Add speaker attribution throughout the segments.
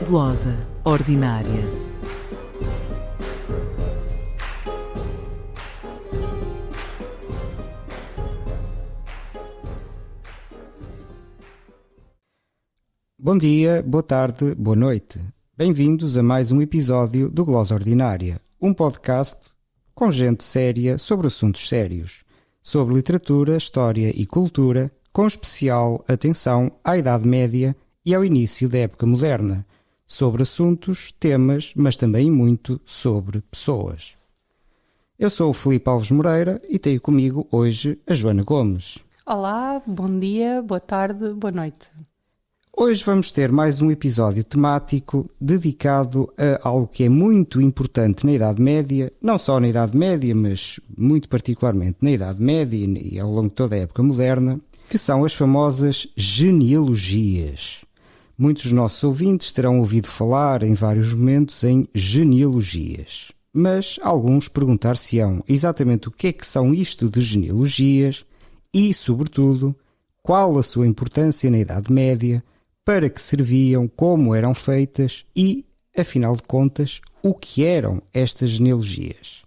Speaker 1: Glosa ordinária.
Speaker 2: Bom dia, boa tarde, boa noite. Bem-vindos a mais um episódio do Glosa Ordinária, um podcast com gente séria sobre assuntos sérios, sobre literatura, história e cultura, com especial atenção à Idade Média e ao início da época moderna, sobre assuntos, temas, mas também muito sobre pessoas. Eu sou o Filipe Alves Moreira e tenho comigo hoje a Joana Gomes.
Speaker 3: Olá, bom dia, boa tarde, boa noite.
Speaker 2: Hoje vamos ter mais um episódio temático dedicado a algo que é muito importante na Idade Média, não só na Idade Média, mas muito particularmente na Idade Média e ao longo de toda a época moderna, que são as famosas genealogias. Muitos dos nossos ouvintes terão ouvido falar em vários momentos em genealogias, mas alguns perguntar-se-ão exatamente o que é que são isto de genealogias e, sobretudo, qual a sua importância na Idade Média, para que serviam, como eram feitas e, afinal de contas, o que eram estas genealogias.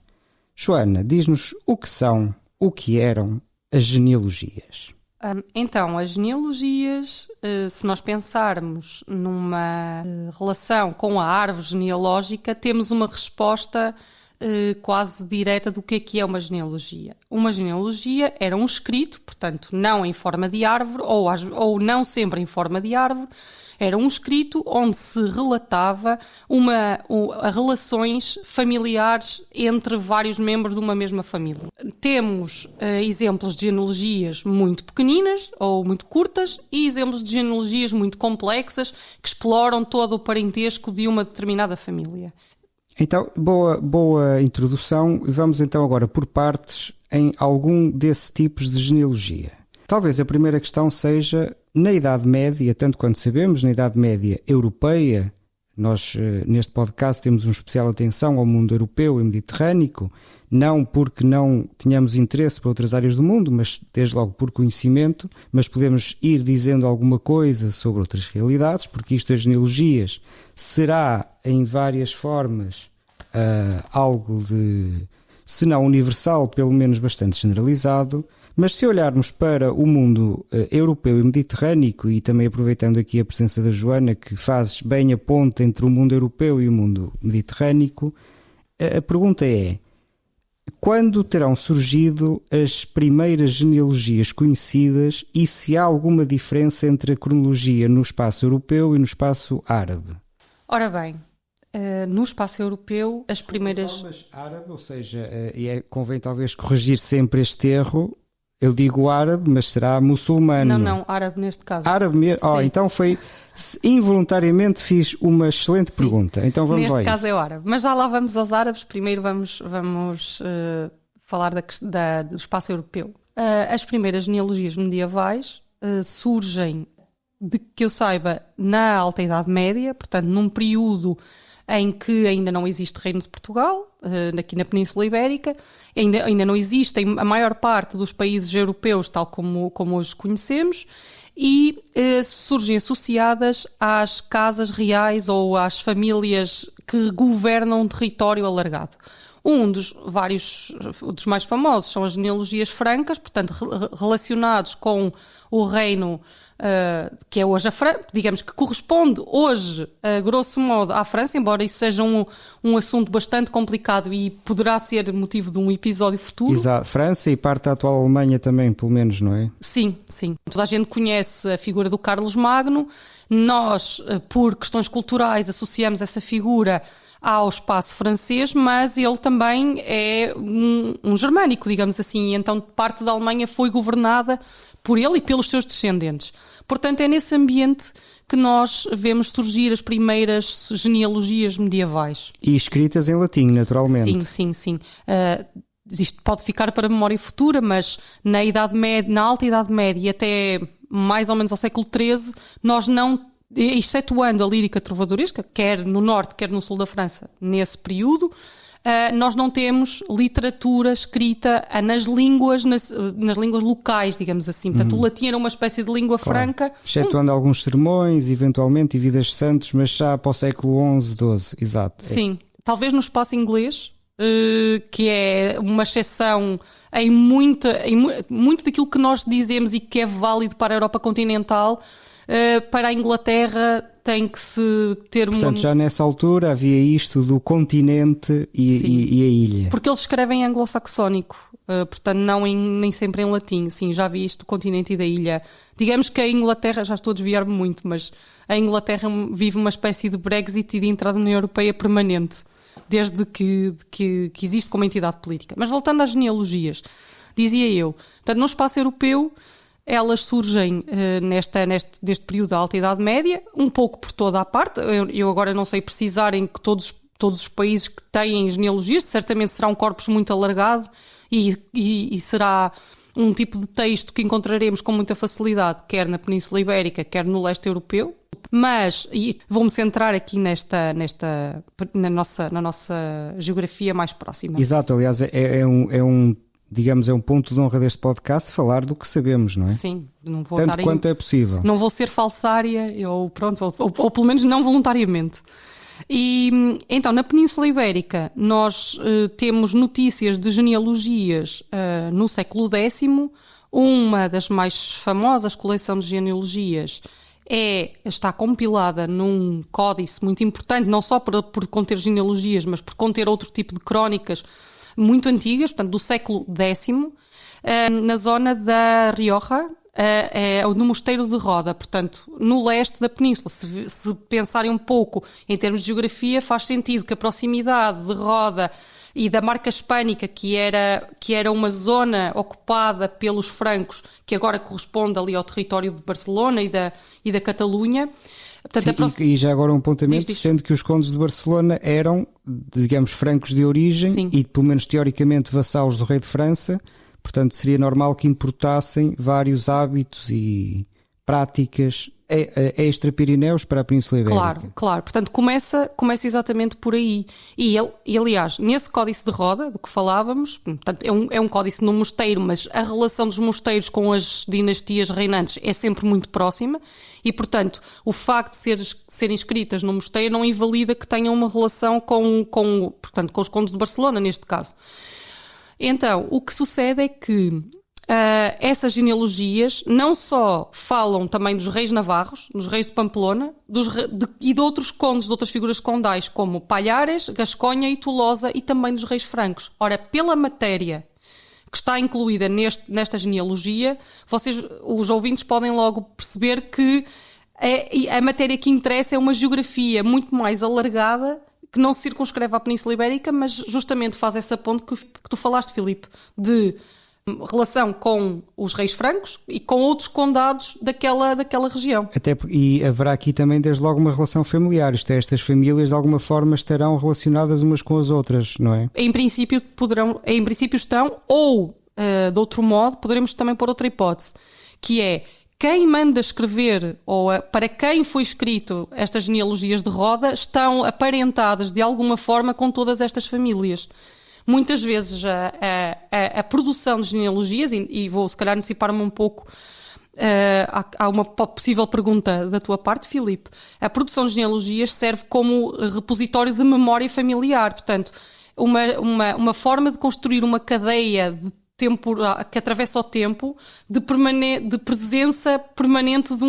Speaker 2: Joana, diz-nos o que são, o que eram as genealogias.
Speaker 3: Então, as genealogias, se nós pensarmos numa relação com a árvore genealógica, temos uma resposta quase direta do que é uma genealogia. Uma genealogia era um escrito, portanto, não em forma de árvore, ou não sempre em forma de árvore, era um escrito onde se relatava relações familiares entre vários membros de uma mesma família. Temos exemplos de genealogias muito pequeninas ou muito curtas e exemplos de genealogias muito complexas que exploram todo o parentesco de uma determinada família.
Speaker 2: Então, boa introdução. Vamos então agora por partes em algum desses tipos de genealogia. Talvez a primeira questão seja, na Idade Média, tanto quanto sabemos, na Idade Média europeia, nós neste podcast temos uma especial atenção ao mundo europeu e mediterrâneo, não porque não tenhamos interesse para outras áreas do mundo, mas desde logo por conhecimento, mas podemos ir dizendo alguma coisa sobre outras realidades, porque isto das genealogias será em várias formas algo de, se não universal, pelo menos bastante generalizado. Mas se olharmos para o mundo europeu e mediterrâneo, e também aproveitando aqui a presença da Joana, que faz bem a ponte entre o mundo europeu e o mundo mediterrâneo, a pergunta é: quando terão surgido as primeiras genealogias conhecidas e se há alguma diferença entre a cronologia no espaço europeu e no espaço árabe?
Speaker 3: Ora bem, no espaço europeu, as primeiras...
Speaker 2: Mas árabe, ou seja, convém talvez corrigir sempre este erro. Eu digo árabe, mas será muçulmano.
Speaker 3: Não, árabe neste caso.
Speaker 2: Árabe mesmo? Oh, então foi... Involuntariamente fiz uma excelente pergunta. Então vamos
Speaker 3: neste
Speaker 2: lá.
Speaker 3: Neste caso é o árabe. Mas já lá vamos aos árabes. Primeiro vamos falar do espaço europeu. As primeiras genealogias medievais surgem, de que eu saiba, na Alta Idade Média, portanto num período em que ainda não existe Reino de Portugal, aqui na Península Ibérica, ainda não existem a maior parte dos países europeus tal como hoje conhecemos, e surgem associadas às casas reais ou às famílias que governam um território alargado. Um dos mais famosos são as genealogias francas, portanto relacionados com o reino que é hoje a França, digamos que corresponde hoje, grosso modo, à França, embora isso seja um assunto bastante complicado e poderá ser motivo de um episódio futuro.
Speaker 2: Exato, França e parte da atual Alemanha também, pelo menos, não é?
Speaker 3: Sim. Toda a gente conhece a figura do Carlos Magno. Nós, por questões culturais, associamos essa figura ao espaço francês, mas ele também é um germânico, digamos assim, e então parte da Alemanha foi governada por ele e pelos seus descendentes. Portanto, é nesse ambiente que nós vemos surgir as primeiras genealogias medievais.
Speaker 2: E escritas em latim, naturalmente.
Speaker 3: Sim. Isto pode ficar para a memória futura, mas na Idade Média, na Alta Idade Média e até mais ou menos ao século XIII, nós não, excetuando a lírica trovadoresca, quer no norte, quer no sul da França, nesse período, nós não temos literatura escrita nas línguas locais, digamos assim. Portanto, o latim era uma espécie de língua franca.
Speaker 2: Excetuando alguns sermões, eventualmente, e vidas santos, mas já para o século XI, XII, exato.
Speaker 3: Sim, talvez no espaço inglês, que é uma exceção em muito daquilo que nós dizemos e que é válido para a Europa continental. Para a Inglaterra tem que se ter
Speaker 2: Portanto, já nessa altura havia isto do continente e a ilha.
Speaker 3: Porque eles escrevem em anglo-saxónico, portanto nem sempre em latim. Sim, já vi isto do continente e da ilha. Digamos que a Inglaterra, já estou a desviar-me muito, mas a Inglaterra vive uma espécie de Brexit e de entrada na União Europeia permanente, desde que existe como entidade política. Mas voltando às genealogias, dizia eu, portanto, no espaço europeu, elas surgem neste período da Alta Idade Média, um pouco por toda a parte. Eu agora não sei precisar em que todos os países que têm genealogias, certamente será um corpus muito alargado e será um tipo de texto que encontraremos com muita facilidade, quer na Península Ibérica, quer no leste europeu. Mas, e vou-me centrar aqui na nossa geografia mais próxima.
Speaker 2: Exato, aliás, é um ponto de honra deste podcast falar do que sabemos, não é?
Speaker 3: Sim, não vou
Speaker 2: tanto quanto é possível.
Speaker 3: Não vou ser falsária, ou pelo menos não voluntariamente. E então, na Península Ibérica, nós temos notícias de genealogias no século X. Uma das mais famosas coleções de genealogias está compilada num códice muito importante, não só por conter genealogias, mas por conter outro tipo de crónicas muito antigas, portanto, do século X, na zona da Rioja, no Mosteiro de Roda, portanto, no leste da península. Se pensarem um pouco em termos de geografia, faz sentido que a proximidade de Roda e da Marca Hispânica, que era uma zona ocupada pelos francos, que agora corresponde ali ao território de Barcelona e da Catalunha. Portanto,
Speaker 2: sim, e já agora um apontamento, sendo que os condes de Barcelona eram, digamos, francos de origem. Sim. E pelo menos teoricamente vassalos do rei de França, portanto seria normal que importassem vários hábitos e práticas extra-Pirineus para a Península Ibérica.
Speaker 3: Claro. Portanto, começa exatamente por aí. E aliás, nesse códice de Roda, do que falávamos, portanto, é um códice num mosteiro, mas a relação dos mosteiros com as dinastias reinantes é sempre muito próxima e, portanto, o facto de serem escritas no mosteiro não invalida que tenham uma relação com os condes de Barcelona, neste caso. Então, o que sucede é que essas genealogias não só falam também dos reis navarros, dos reis de Pamplona e de outros condes, de outras figuras condais, como Palhares, Gasconha e Tolosa, e também dos reis francos. Ora, pela matéria que está incluída nesta genealogia, os ouvintes podem logo perceber que a matéria que interessa é uma geografia muito mais alargada, que não se circunscreve à Península Ibérica, mas justamente faz essa ponte que tu falaste, Filipe, de relação com os reis francos e com outros condados daquela região.
Speaker 2: E haverá aqui também desde logo uma relação familiar, isto é, estas famílias de alguma forma estarão relacionadas umas com as outras, não é?
Speaker 3: Em princípio estão, ou de outro modo poderemos também pôr outra hipótese, que é quem manda escrever ou para quem foi escrito estas genealogias de Roda estão aparentadas de alguma forma com todas estas famílias. Muitas vezes a produção de genealogias, e vou se calhar antecipar-me um pouco, há uma possível pergunta da tua parte, Filipe. A produção de genealogias serve como repositório de memória familiar, portanto, uma forma de construir uma cadeia de tempo que atravessa o tempo de presença permanente de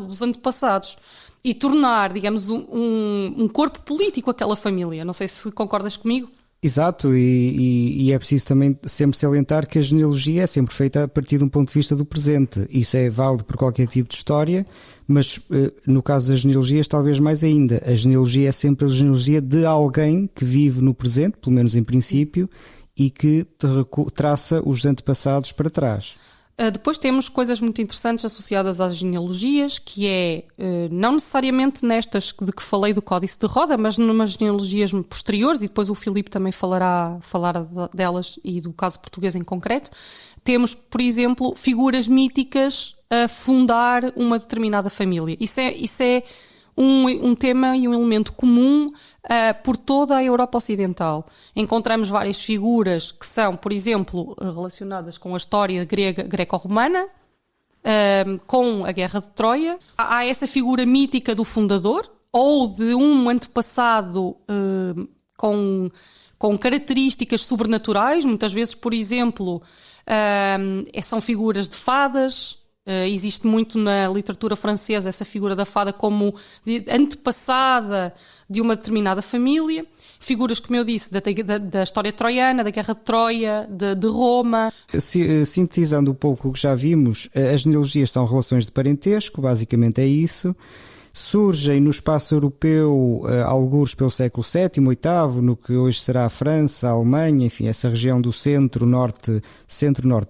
Speaker 3: dos antepassados. E tornar, digamos, um corpo político aquela família. Não sei se concordas comigo.
Speaker 2: Exato, e é preciso também sempre salientar que a genealogia é sempre feita a partir de um ponto de vista do presente. Isso é válido por qualquer tipo de história, mas no caso das genealogias talvez mais ainda. A genealogia é sempre a genealogia de alguém que vive no presente, pelo menos em princípio, e que traça os antepassados para trás.
Speaker 3: Depois temos coisas muito interessantes associadas às genealogias, que é, não necessariamente nestas de que falei do Códice de Roda, mas numas genealogias posteriores, e depois o Filipe também falar delas e do caso português em concreto. Temos, por exemplo, figuras míticas a fundar uma determinada família. Isso é um tema e um elemento comum por toda a Europa Ocidental. Encontramos várias figuras que são, por exemplo, relacionadas com a história greco-romana, com a Guerra de Troia. Há essa figura mítica do fundador, ou de um antepassado com características sobrenaturais. Muitas vezes, por exemplo, são figuras de fadas. Existe muito na literatura francesa essa figura da fada como antepassada de uma determinada família. Figuras, como eu disse, da história troiana, da Guerra de Troia, de Roma.
Speaker 2: Sintetizando um pouco o que já vimos, as genealogias são relações de parentesco, basicamente é isso. Surgem no espaço europeu, algures pelo século VII, VIII, no que hoje será a França, a Alemanha, enfim, essa região do centro-norte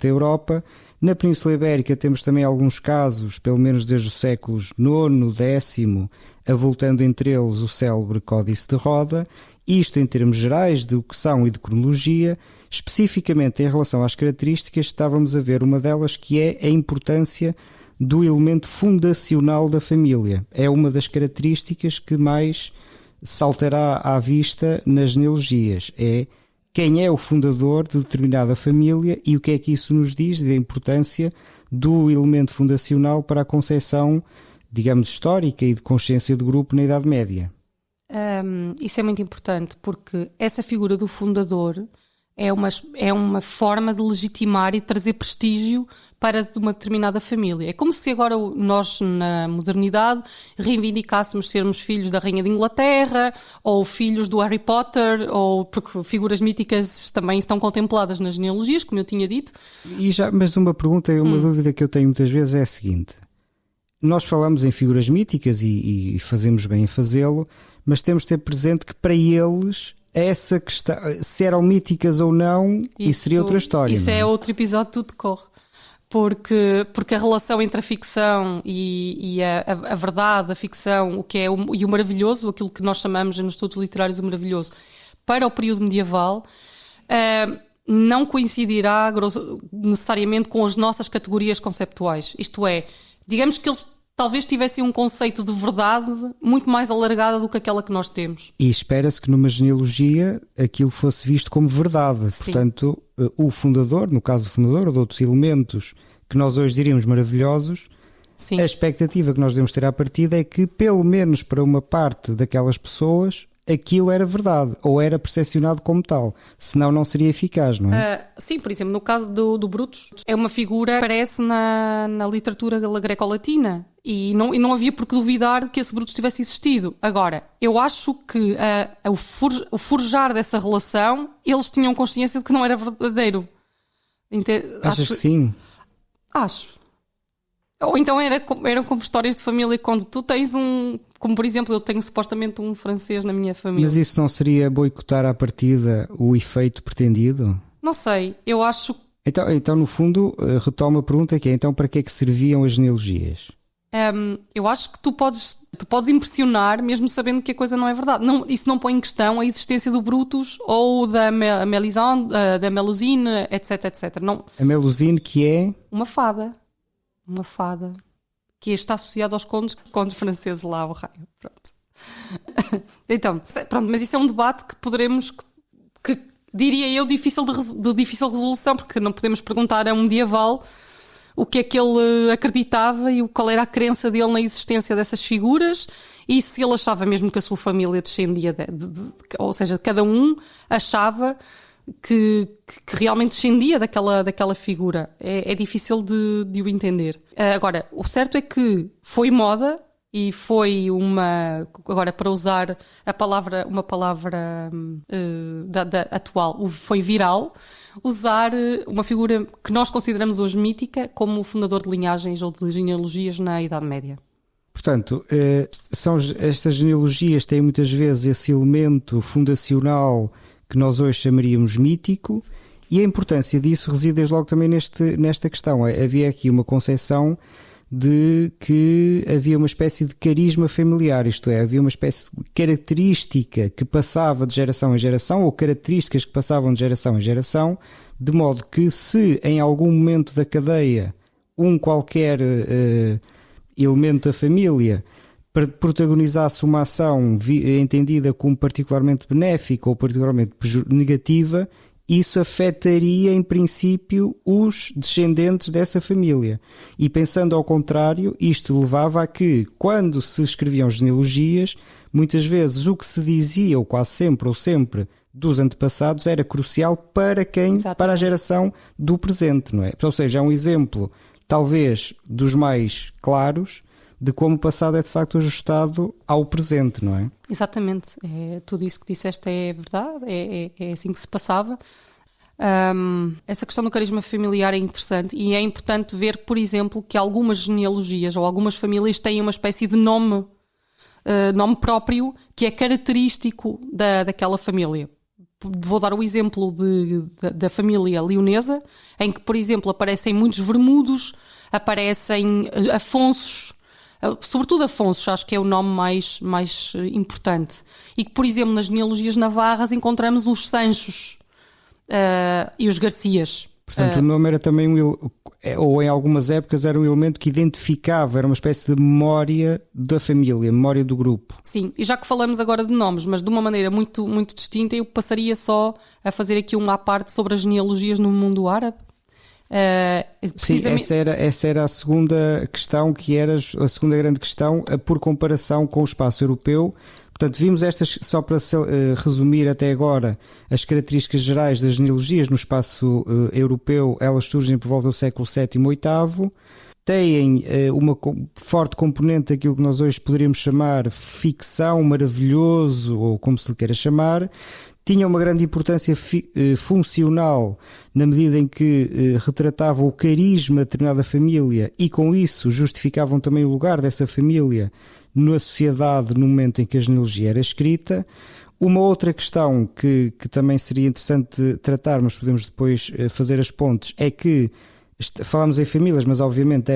Speaker 2: da Europa. Na Península Ibérica temos também alguns casos, pelo menos desde os séculos IX, X, avultando entre eles o célebre Códice de Roda. Isto em termos gerais de o que são e de cronologia. Especificamente em relação às características, estávamos a ver uma delas, que é a importância do elemento fundacional da família. É uma das características que mais saltará à vista nas genealogias. É quem é o fundador de determinada família e o que é que isso nos diz da importância do elemento fundacional para a concepção, digamos, histórica e de consciência de grupo na Idade Média.
Speaker 3: Isso é muito importante, porque essa figura do fundador é uma forma de legitimar e trazer prestígio para uma determinada família. É como se agora nós, na modernidade, reivindicássemos sermos filhos da Rainha de Inglaterra, ou filhos do Harry Potter, ou porque figuras míticas também estão contempladas nas genealogias, como eu tinha dito.
Speaker 2: Mas uma pergunta, uma dúvida que eu tenho muitas vezes é a seguinte. Nós falamos em figuras míticas e fazemos bem em fazê-lo, mas temos de ter presente que para eles essa questão, se eram míticas ou não, isso seria outra história.
Speaker 3: Isso
Speaker 2: não é?
Speaker 3: É outro episódio, tudo corre. Porque a relação entre a ficção e a verdade, a ficção, o que é e o maravilhoso, aquilo que nós chamamos nos estudos literários o maravilhoso, para o período medieval, não coincidirá necessariamente com as nossas categorias conceptuais. Isto é, digamos que eles talvez tivessem um conceito de verdade muito mais alargada do que aquela que nós temos.
Speaker 2: E espera-se que numa genealogia aquilo fosse visto como verdade.
Speaker 3: Sim.
Speaker 2: Portanto, o fundador, no caso do fundador ou de outros elementos que nós hoje diríamos maravilhosos,
Speaker 3: Sim.
Speaker 2: a expectativa que nós devemos ter à partida é que, pelo menos para uma parte daquelas pessoas, aquilo era verdade, ou era percepcionado como tal. Senão não seria eficaz, não é?
Speaker 3: Sim, por exemplo, no caso do Brutus, é uma figura que aparece na literatura greco-latina e não havia por que duvidar que esse Brutus tivesse existido. Agora, eu acho que o forjar dessa relação, eles tinham consciência de que não era verdadeiro.
Speaker 2: Achas que sim?
Speaker 3: Acho. Ou então eram como histórias de família, quando tu tens como por exemplo, eu tenho supostamente um francês na minha família.
Speaker 2: Mas isso não seria boicotar à partida o efeito pretendido?
Speaker 3: Não sei, eu acho...
Speaker 2: Então no fundo, retomo a pergunta que é, então para que é que serviam as genealogias?
Speaker 3: Eu acho que tu podes impressionar mesmo sabendo que a coisa não é verdade. Isso não põe em questão a existência do Brutus ou da Melisande, da Melusine, etc, etc. Não.
Speaker 2: A Melusine, que é?
Speaker 3: Uma fada que está associada aos contos franceses lá ao raio. Pronto. Então, pronto, mas isso é um debate que poderemos, que diria eu, de difícil resolução, porque não podemos perguntar a um medieval o que é que ele acreditava e qual era a crença dele na existência dessas figuras e se ele achava mesmo que a sua família descendia ou seja, cada um achava que realmente descendia daquela figura. É difícil de o entender. Agora, o certo é que foi moda e foi agora para usar uma palavra atual, foi viral, usar uma figura que nós consideramos hoje mítica como o fundador de linhagens ou de genealogias na Idade Média.
Speaker 2: Portanto, estas genealogias têm muitas vezes esse elemento fundacional que nós hoje chamaríamos mítico, e a importância disso reside desde logo também nesta questão. Havia aqui uma concepção de que havia uma espécie de carisma familiar, isto é, havia uma espécie de característica que passava de geração em geração, ou características que passavam de geração em geração, de modo que se em algum momento da cadeia qualquer elemento da família protagonizasse uma ação entendida como particularmente benéfica ou particularmente negativa, isso afetaria em princípio os descendentes dessa família. E pensando ao contrário, isto levava a que, quando se escreviam genealogias, muitas vezes o que se dizia, ou quase sempre, ou sempre, dos antepassados era crucial para quem?
Speaker 3: Exatamente.
Speaker 2: Para a geração do presente, não é? Ou seja, é um exemplo, talvez, dos mais claros de como o passado é de facto ajustado ao presente, não é?
Speaker 3: Exatamente. Tudo isso que disseste é verdade, é assim que se passava. Essa questão do carisma familiar é interessante e é importante ver, por exemplo, que algumas genealogias ou algumas famílias têm uma espécie de nome próprio que é característico daquela família. Vou dar o exemplo da família leonesa, em que, por exemplo, aparecem muitos Vermudos, aparecem Afonsos, sobretudo Afonso, acho que é o nome mais importante. E que, por exemplo, nas genealogias navarras encontramos os Sanchos e os Garcias.
Speaker 2: Portanto, o nome era também ou em algumas épocas era um elemento que identificava, era uma espécie de memória da família, memória do grupo.
Speaker 3: Sim, e já que falamos agora de nomes, mas de uma maneira muito, muito distinta, eu passaria só a fazer aqui uma à parte sobre as genealogias no mundo árabe.
Speaker 2: Precisamente... Sim, essa era a segunda questão, que era a segunda grande questão, por comparação com o espaço europeu. Portanto, vimos estas, só para resumir até agora, as características gerais das genealogias no espaço europeu. Elas surgem por volta do século VII e VIII, têm uma forte componente daquilo que nós hoje poderíamos chamar ficção, maravilhoso, ou como se lhe queira chamar. Tinha uma grande importância funcional na medida em que retratavam o carisma de determinada família e com isso justificavam também o lugar dessa família na sociedade no momento em que a genealogia era escrita. Uma outra questão que também seria interessante tratar, mas podemos depois fazer as pontes, é que falamos em famílias, mas obviamente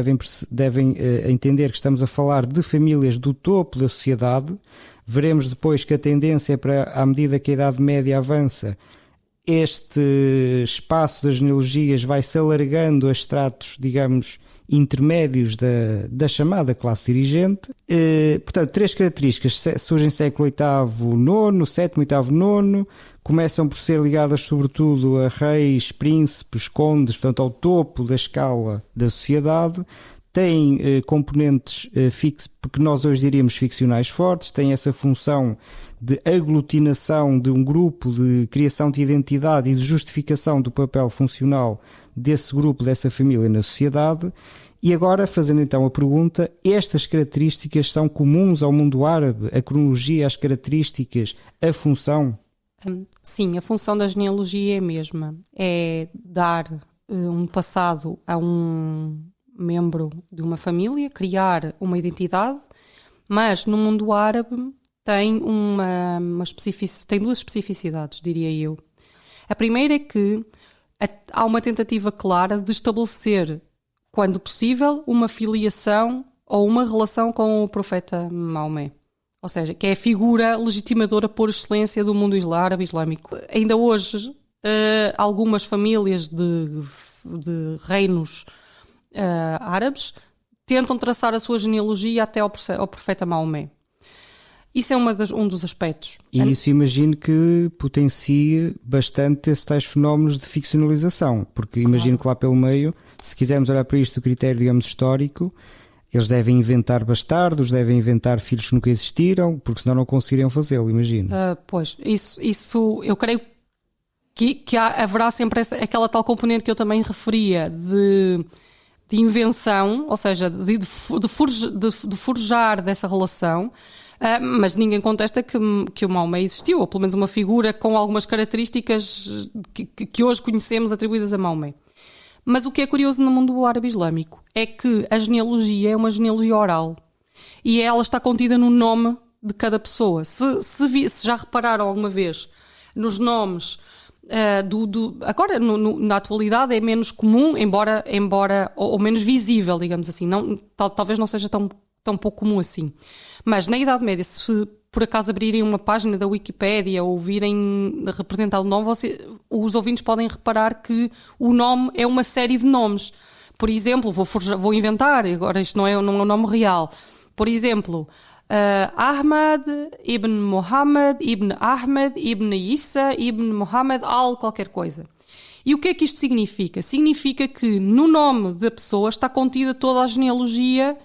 Speaker 2: devem entender que estamos a falar de famílias do topo da sociedade. Veremos depois que a tendência é para, à medida que a Idade Média avança, este espaço das genealogias vai se alargando a estratos, digamos, intermédios da chamada classe dirigente. Portanto, três características surgem no século VIII, IX, VII, VIII, IX, começam por ser ligadas sobretudo a reis, príncipes, condes, portanto ao topo da escala da sociedade. Têm componentes porque nós hoje diríamos ficcionais fortes, têm essa função de aglutinação de um grupo, de criação de identidade e de justificação do papel funcional desse grupo, dessa família na sociedade. E agora, fazendo então a pergunta, estas características são comuns ao mundo árabe? A cronologia, as características, a função?
Speaker 3: Sim, a função da genealogia é a mesma. É dar um passado a um membro de uma família, criar uma identidade, mas no mundo árabe tem tem duas especificidades, diria eu. A primeira é que há uma tentativa clara de estabelecer, quando possível, uma filiação ou uma relação com o profeta Maomé. Ou seja, que é a figura legitimadora por excelência do mundo árabe islâmico. Ainda hoje, algumas famílias de reinos árabes tentam traçar a sua genealogia até ao profeta Maomé. Isso é um dos aspectos.
Speaker 2: E isso imagino que potencie bastante esses tais fenómenos de ficcionalização, porque imagino que lá pelo meio, se quisermos olhar para isto do critério, digamos, histórico, eles devem inventar bastardos, devem inventar filhos que nunca existiram, porque senão não conseguiriam fazê-lo, imagino.
Speaker 3: Pois, isso eu creio que haverá sempre aquela tal componente que eu também referia de invenção, ou seja, de forjar dessa relação, mas ninguém contesta que o Maomé existiu, ou pelo menos uma figura com algumas características que hoje conhecemos atribuídas a Maomé. Mas o que é curioso no mundo árabe islâmico é que a genealogia é uma genealogia oral e ela está contida no nome de cada pessoa. Se já repararam alguma vez nos nomes agora na atualidade é menos comum, embora ou menos visível, digamos assim, talvez não seja tão pouco comum assim, mas na Idade Média, se por acaso abrirem uma página da Wikipédia ou virem representar o nome, os ouvintes podem reparar que o nome é uma série de nomes. Por exemplo, vou inventar, agora isto não é um nome real, por exemplo, Ahmad, Ibn Muhammad, Ibn Ahmed, Ibn Isa, Ibn Muhammad, qualquer coisa. E o que é que isto significa? Significa que no nome da pessoa está contida toda a genealogia,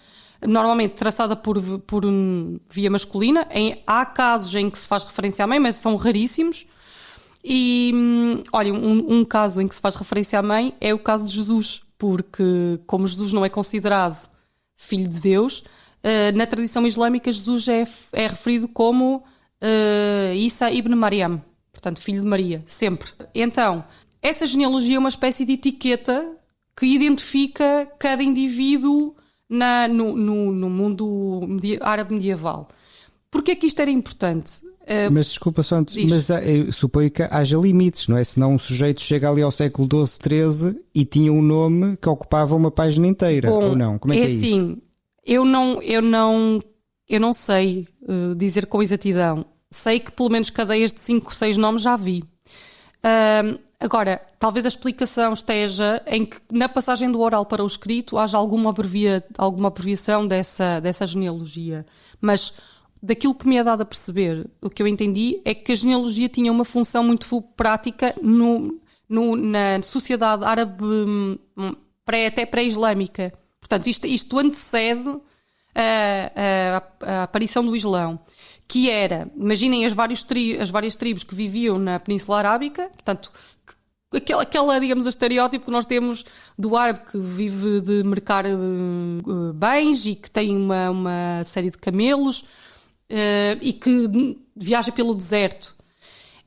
Speaker 3: normalmente traçada por via masculina. Há casos em que se faz referência à mãe, mas são raríssimos. E, olha, um caso em que se faz referência à mãe é o caso de Jesus, porque como Jesus não é considerado filho de Deus, na tradição islâmica Jesus é referido como Isa ibn Maryam, portanto filho de Maria, sempre. Então, essa genealogia é uma espécie de etiqueta que identifica cada indivíduo no mundo árabe medieval. Porquê é que isto era importante?
Speaker 2: Mas desculpa só antes, mas eu suponho que haja limites, não é? Senão um sujeito chega ali ao século XII, XIII e tinha um nome que ocupava uma página inteira, ou não? Como é que é isso?
Speaker 3: Assim, eu não sei dizer com exatidão. Sei que pelo menos cadeias de 5, 6 nomes já vi. Agora, talvez a explicação esteja em que na passagem do oral para o escrito haja alguma abreviação dessa genealogia. Mas daquilo que me é dado a perceber, o que eu entendi é que a genealogia tinha uma função muito prática na sociedade árabe até pré-islâmica. Portanto, isto antecede a aparição do Islão, que era, imaginem as várias tribos que viviam na Península Arábica, portanto, aquela, digamos, estereótipo que nós temos do árabe que vive de mercar bens e que tem uma série de camelos, e que viaja pelo deserto.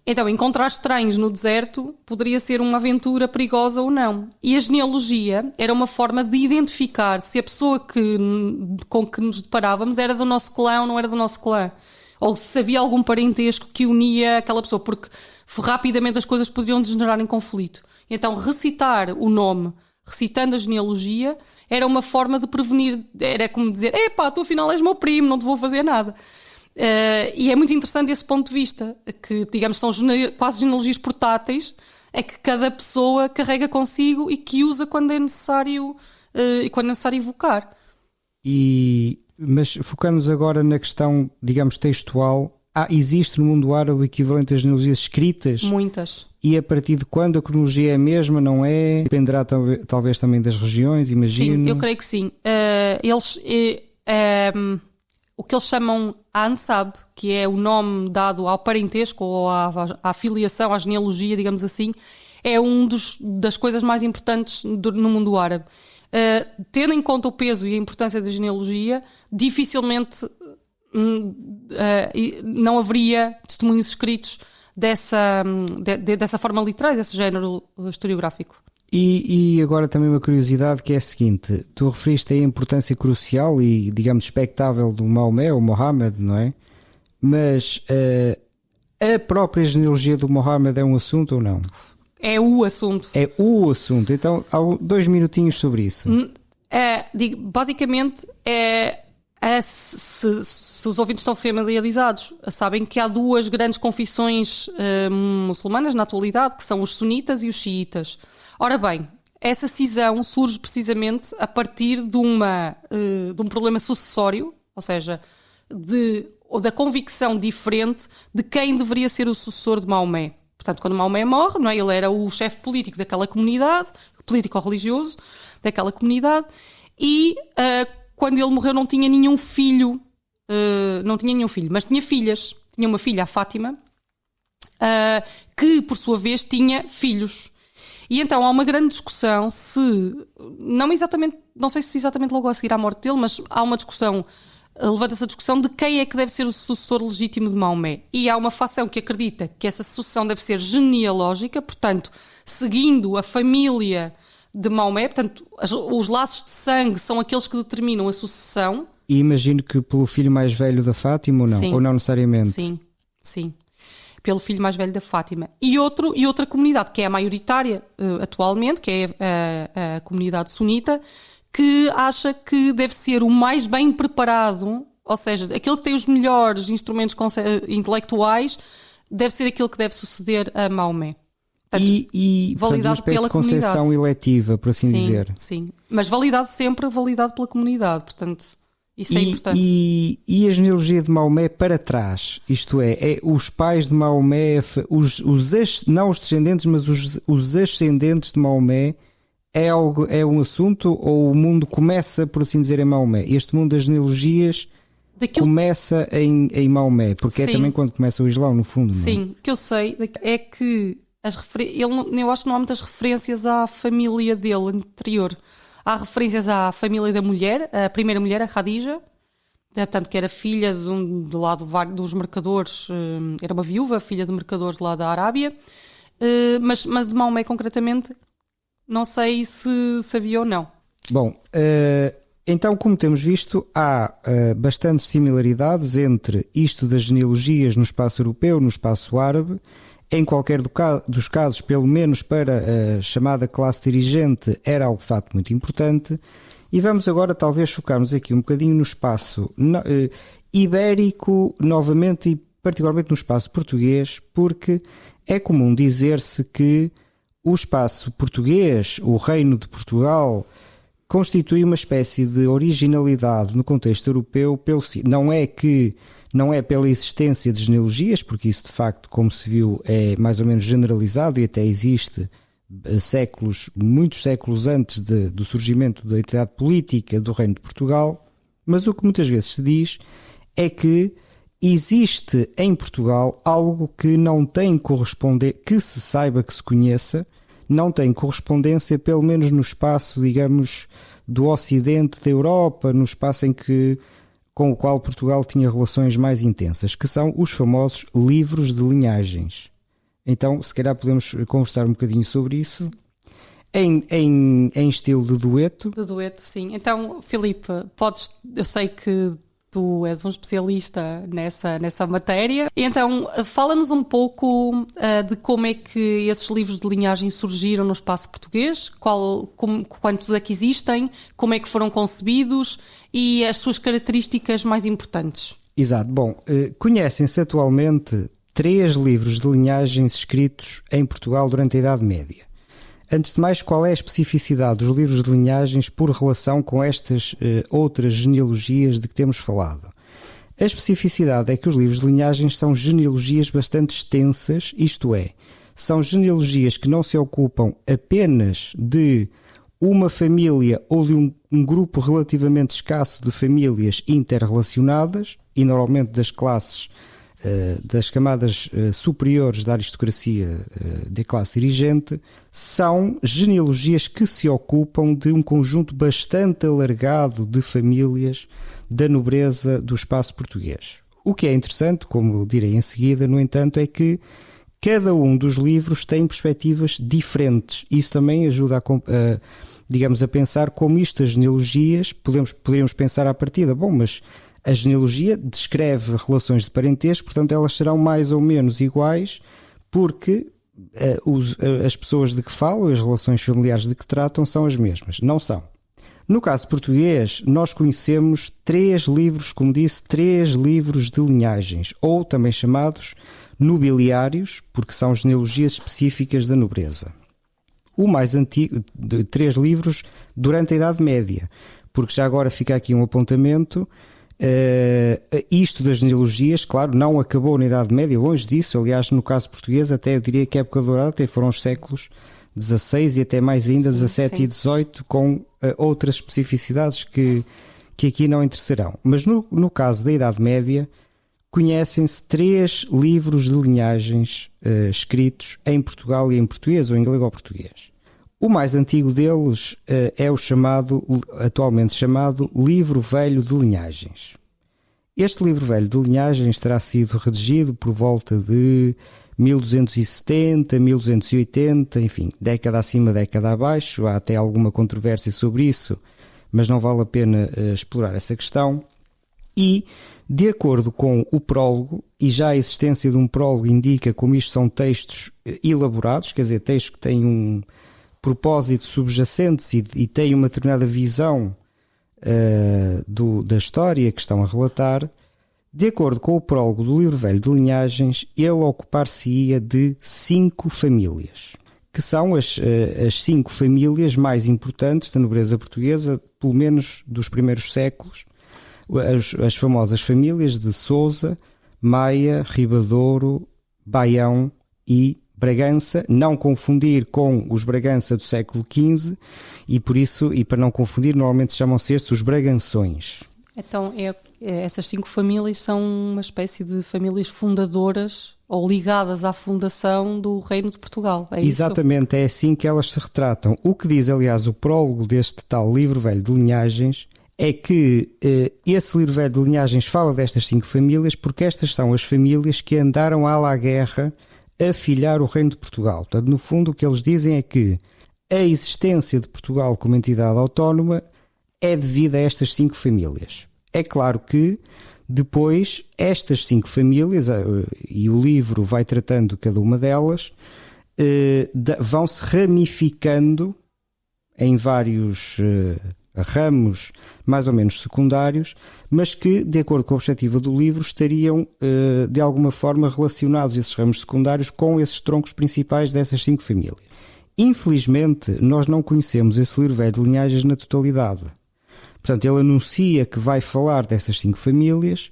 Speaker 3: Então, encontrar estranhos no deserto poderia ser uma aventura perigosa ou não. E a genealogia era uma forma de identificar se a pessoa com que nos deparávamos era do nosso clã ou não era do nosso clã. Ou se havia algum parentesco que unia aquela pessoa, porque rapidamente as coisas poderiam degenerar em conflito. Então, recitar o nome, recitando a genealogia, era uma forma de prevenir. Era como dizer, tu afinal és meu primo, não te vou fazer nada. E é muito interessante esse ponto de vista, que, digamos, são quase genealogias portáteis, é que cada pessoa carrega consigo e que usa quando é necessário evocar.
Speaker 2: Mas focando-nos agora na questão, digamos, textual, existe no mundo árabe o equivalente às genealogias escritas?
Speaker 3: Muitas.
Speaker 2: E a partir de quando a cronologia é a mesma, não é? Dependerá talvez também das regiões, imagino.
Speaker 3: Sim, eu creio que sim. O que eles chamam Ansab, que é o nome dado ao parentesco ou à filiação, à genealogia, digamos assim, é das coisas mais importantes no mundo árabe. Tendo em conta o peso e a importância da genealogia, dificilmente não haveria testemunhos escritos dessa forma literária, desse género historiográfico.
Speaker 2: E agora também uma curiosidade que é a seguinte: tu referiste aí a importância crucial e, digamos, expectável do Maomé ou Mohammed, não é? Mas a própria genealogia do Mohammed é um assunto ou não?
Speaker 3: É o assunto.
Speaker 2: É o assunto. Então, há 2 minutinhos sobre isso.
Speaker 3: Basicamente, se os ouvintes estão familiarizados, sabem que há 2 grandes confissões muçulmanas na atualidade, que são os sunitas e os xiitas. Ora bem, essa cisão surge precisamente a partir de um problema sucessório, ou seja, da convicção diferente de quem deveria ser o sucessor de Maomé. Portanto, quando Maomé morre, não é? Ele era o chefe político daquela comunidade, político ou religioso daquela comunidade, e quando ele morreu não tinha nenhum filho, mas tinha filhas. Tinha uma filha, a Fátima, que por sua vez tinha filhos. E então há uma grande discussão não sei se exatamente logo a seguir à morte dele, mas há uma discussão, levanta-se a discussão de quem é que deve ser o sucessor legítimo de Maomé. E há uma facção que acredita que essa sucessão deve ser genealógica, portanto, seguindo a família de Maomé, portanto, os laços de sangue são aqueles que determinam a sucessão.
Speaker 2: E imagino que pelo filho mais velho da Fátima ou não?
Speaker 3: Sim.
Speaker 2: Ou não necessariamente?
Speaker 3: Sim. Pelo filho mais velho da Fátima. E outra comunidade, que é a maioritária atualmente, que é a comunidade sunita, que acha que deve ser o mais bem preparado, ou seja, aquele que tem os melhores instrumentos intelectuais, deve ser aquele que deve suceder a Maomé. Portanto,
Speaker 2: portanto, uma espécie de concessão eletiva, por assim dizer.
Speaker 3: Sim, mas validado pela comunidade. Portanto, Isso é importante.
Speaker 2: E a genealogia de Maomé para trás, isto é os pais de Maomé, não os descendentes, mas os ascendentes de Maomé, é um assunto, ou o mundo começa, por assim dizer, em Maomé? Este mundo das genealogias começa em Maomé, porque
Speaker 3: Sim.
Speaker 2: É também quando começa o Islão, no fundo.
Speaker 3: Sim,
Speaker 2: não é?
Speaker 3: o que eu sei é que eu acho que não há muitas referências à família dele anterior. Há referências à família da mulher, a primeira mulher, a Khadija, portanto, que era filha do lado dos mercadores, era uma viúva, filha de mercadores lá da Arábia, mas de Maomé concretamente, não sei se sabia ou não.
Speaker 2: Bom, então, como temos visto, há bastantes similaridades entre isto das genealogias no espaço europeu, no espaço árabe. Em qualquer dos casos, pelo menos para a chamada classe dirigente, era algo de facto muito importante. E vamos agora talvez focarmos aqui um bocadinho no espaço ibérico, novamente, e particularmente no espaço português, porque é comum dizer-se que o espaço português, o Reino de Portugal, constitui uma espécie de originalidade no contexto europeu. Não é pela existência de genealogias, porque isso de facto, como se viu, é mais ou menos generalizado e até existe muitos séculos antes do surgimento da entidade política do Reino de Portugal, mas o que muitas vezes se diz é que existe em Portugal algo que não tem correspondência, que se saiba, que se conheça, não tem correspondência, pelo menos no espaço, digamos, do Ocidente da Europa, no espaço com o qual Portugal tinha relações mais intensas, que são os famosos livros de linhagens. Então, se calhar podemos conversar um bocadinho sobre isso, em estilo de dueto.
Speaker 3: De dueto, sim. Então, Filipe, eu sei que tu és um especialista nessa matéria, então fala-nos um pouco de como é que esses livros de linhagem surgiram no espaço português, quantos é que existem, como é que foram concebidos e as suas características mais importantes.
Speaker 2: Exato. Bom, conhecem-se atualmente 3 livros de linhagens escritos em Portugal durante a Idade Média. Antes de mais, qual é a especificidade dos livros de linhagens por relação com estas outras genealogias de que temos falado? A especificidade é que os livros de linhagens são genealogias bastante extensas, isto é, são genealogias que não se ocupam apenas de uma família ou de um grupo relativamente escasso de famílias interrelacionadas, e normalmente das camadas superiores da aristocracia da classe dirigente, são genealogias que se ocupam de um conjunto bastante alargado de famílias da nobreza do espaço português. O que é interessante, como direi em seguida, no entanto, é que cada um dos livros tem perspectivas diferentes. Isso também ajuda a pensar como isto, as genealogias, poderíamos pensar à partida, mas a genealogia descreve relações de parentesco, portanto elas serão mais ou menos iguais, porque as pessoas de que falam, as relações familiares de que tratam são as mesmas. Não são. No caso português, nós conhecemos 3 livros, como disse, 3 livros de linhagens, ou também chamados nobiliários, porque são genealogias específicas da nobreza. O mais antigo, de 3 livros durante a Idade Média, porque já agora fica aqui um apontamento. Isto das genealogias, claro, não acabou na Idade Média, longe disso. Aliás, no caso português, até eu diria que a época dourada até foram os séculos XVI e até mais ainda,
Speaker 3: sim,
Speaker 2: 17
Speaker 3: sim.
Speaker 2: e 18, com outras especificidades que aqui não interessarão. Mas no caso da Idade Média, conhecem-se 3 livros de linhagens escritos em Portugal e em português, ou em galego-português. O mais antigo deles é o atualmente chamado Livro Velho de Linhagens. Este Livro Velho de Linhagens terá sido redigido por volta de 1270, 1280, enfim, década acima, década abaixo. Há até alguma controvérsia sobre isso, mas não vale a pena explorar essa questão. E, de acordo com o prólogo, e já a existência de um prólogo indica como isto são textos elaborados, quer dizer, textos que têm um propósito subjacentes e têm uma determinada visão da história que estão a relatar. De acordo com o prólogo do Livro Velho de Linhagens, ele ocupar-se-ia de 5 famílias, que são as 5 famílias mais importantes da nobreza portuguesa, pelo menos dos primeiros séculos. as famosas famílias de Sousa, Maia, Ribadouro, Baião e Bragança, não confundir com os Bragança do século XV, e por isso, e para não confundir, normalmente chamam-se estes os Braganções.
Speaker 3: Então, essas 5 famílias são uma espécie de famílias fundadoras ou ligadas à fundação do Reino de Portugal, é
Speaker 2: Exatamente,
Speaker 3: isso?
Speaker 2: é assim que elas se retratam. O que diz, aliás, o prólogo deste tal livro velho de linhagens é que esse livro velho de linhagens fala destas 5 famílias porque estas são as famílias que andaram à guerra a filhar o Reino de Portugal. Portanto, no fundo, o que eles dizem é que a existência de Portugal como entidade autónoma é devida a estas 5 famílias. É claro que depois estas 5 famílias, e o livro vai tratando cada uma delas, vão se ramificando em vários ramos mais ou menos secundários, mas que, de acordo com a objetiva do livro, estariam de alguma forma relacionados esses ramos secundários com esses troncos principais dessas 5 famílias. Infelizmente, nós não conhecemos esse livro velho de linhagens na totalidade. Portanto, ele anuncia que vai falar dessas 5 famílias.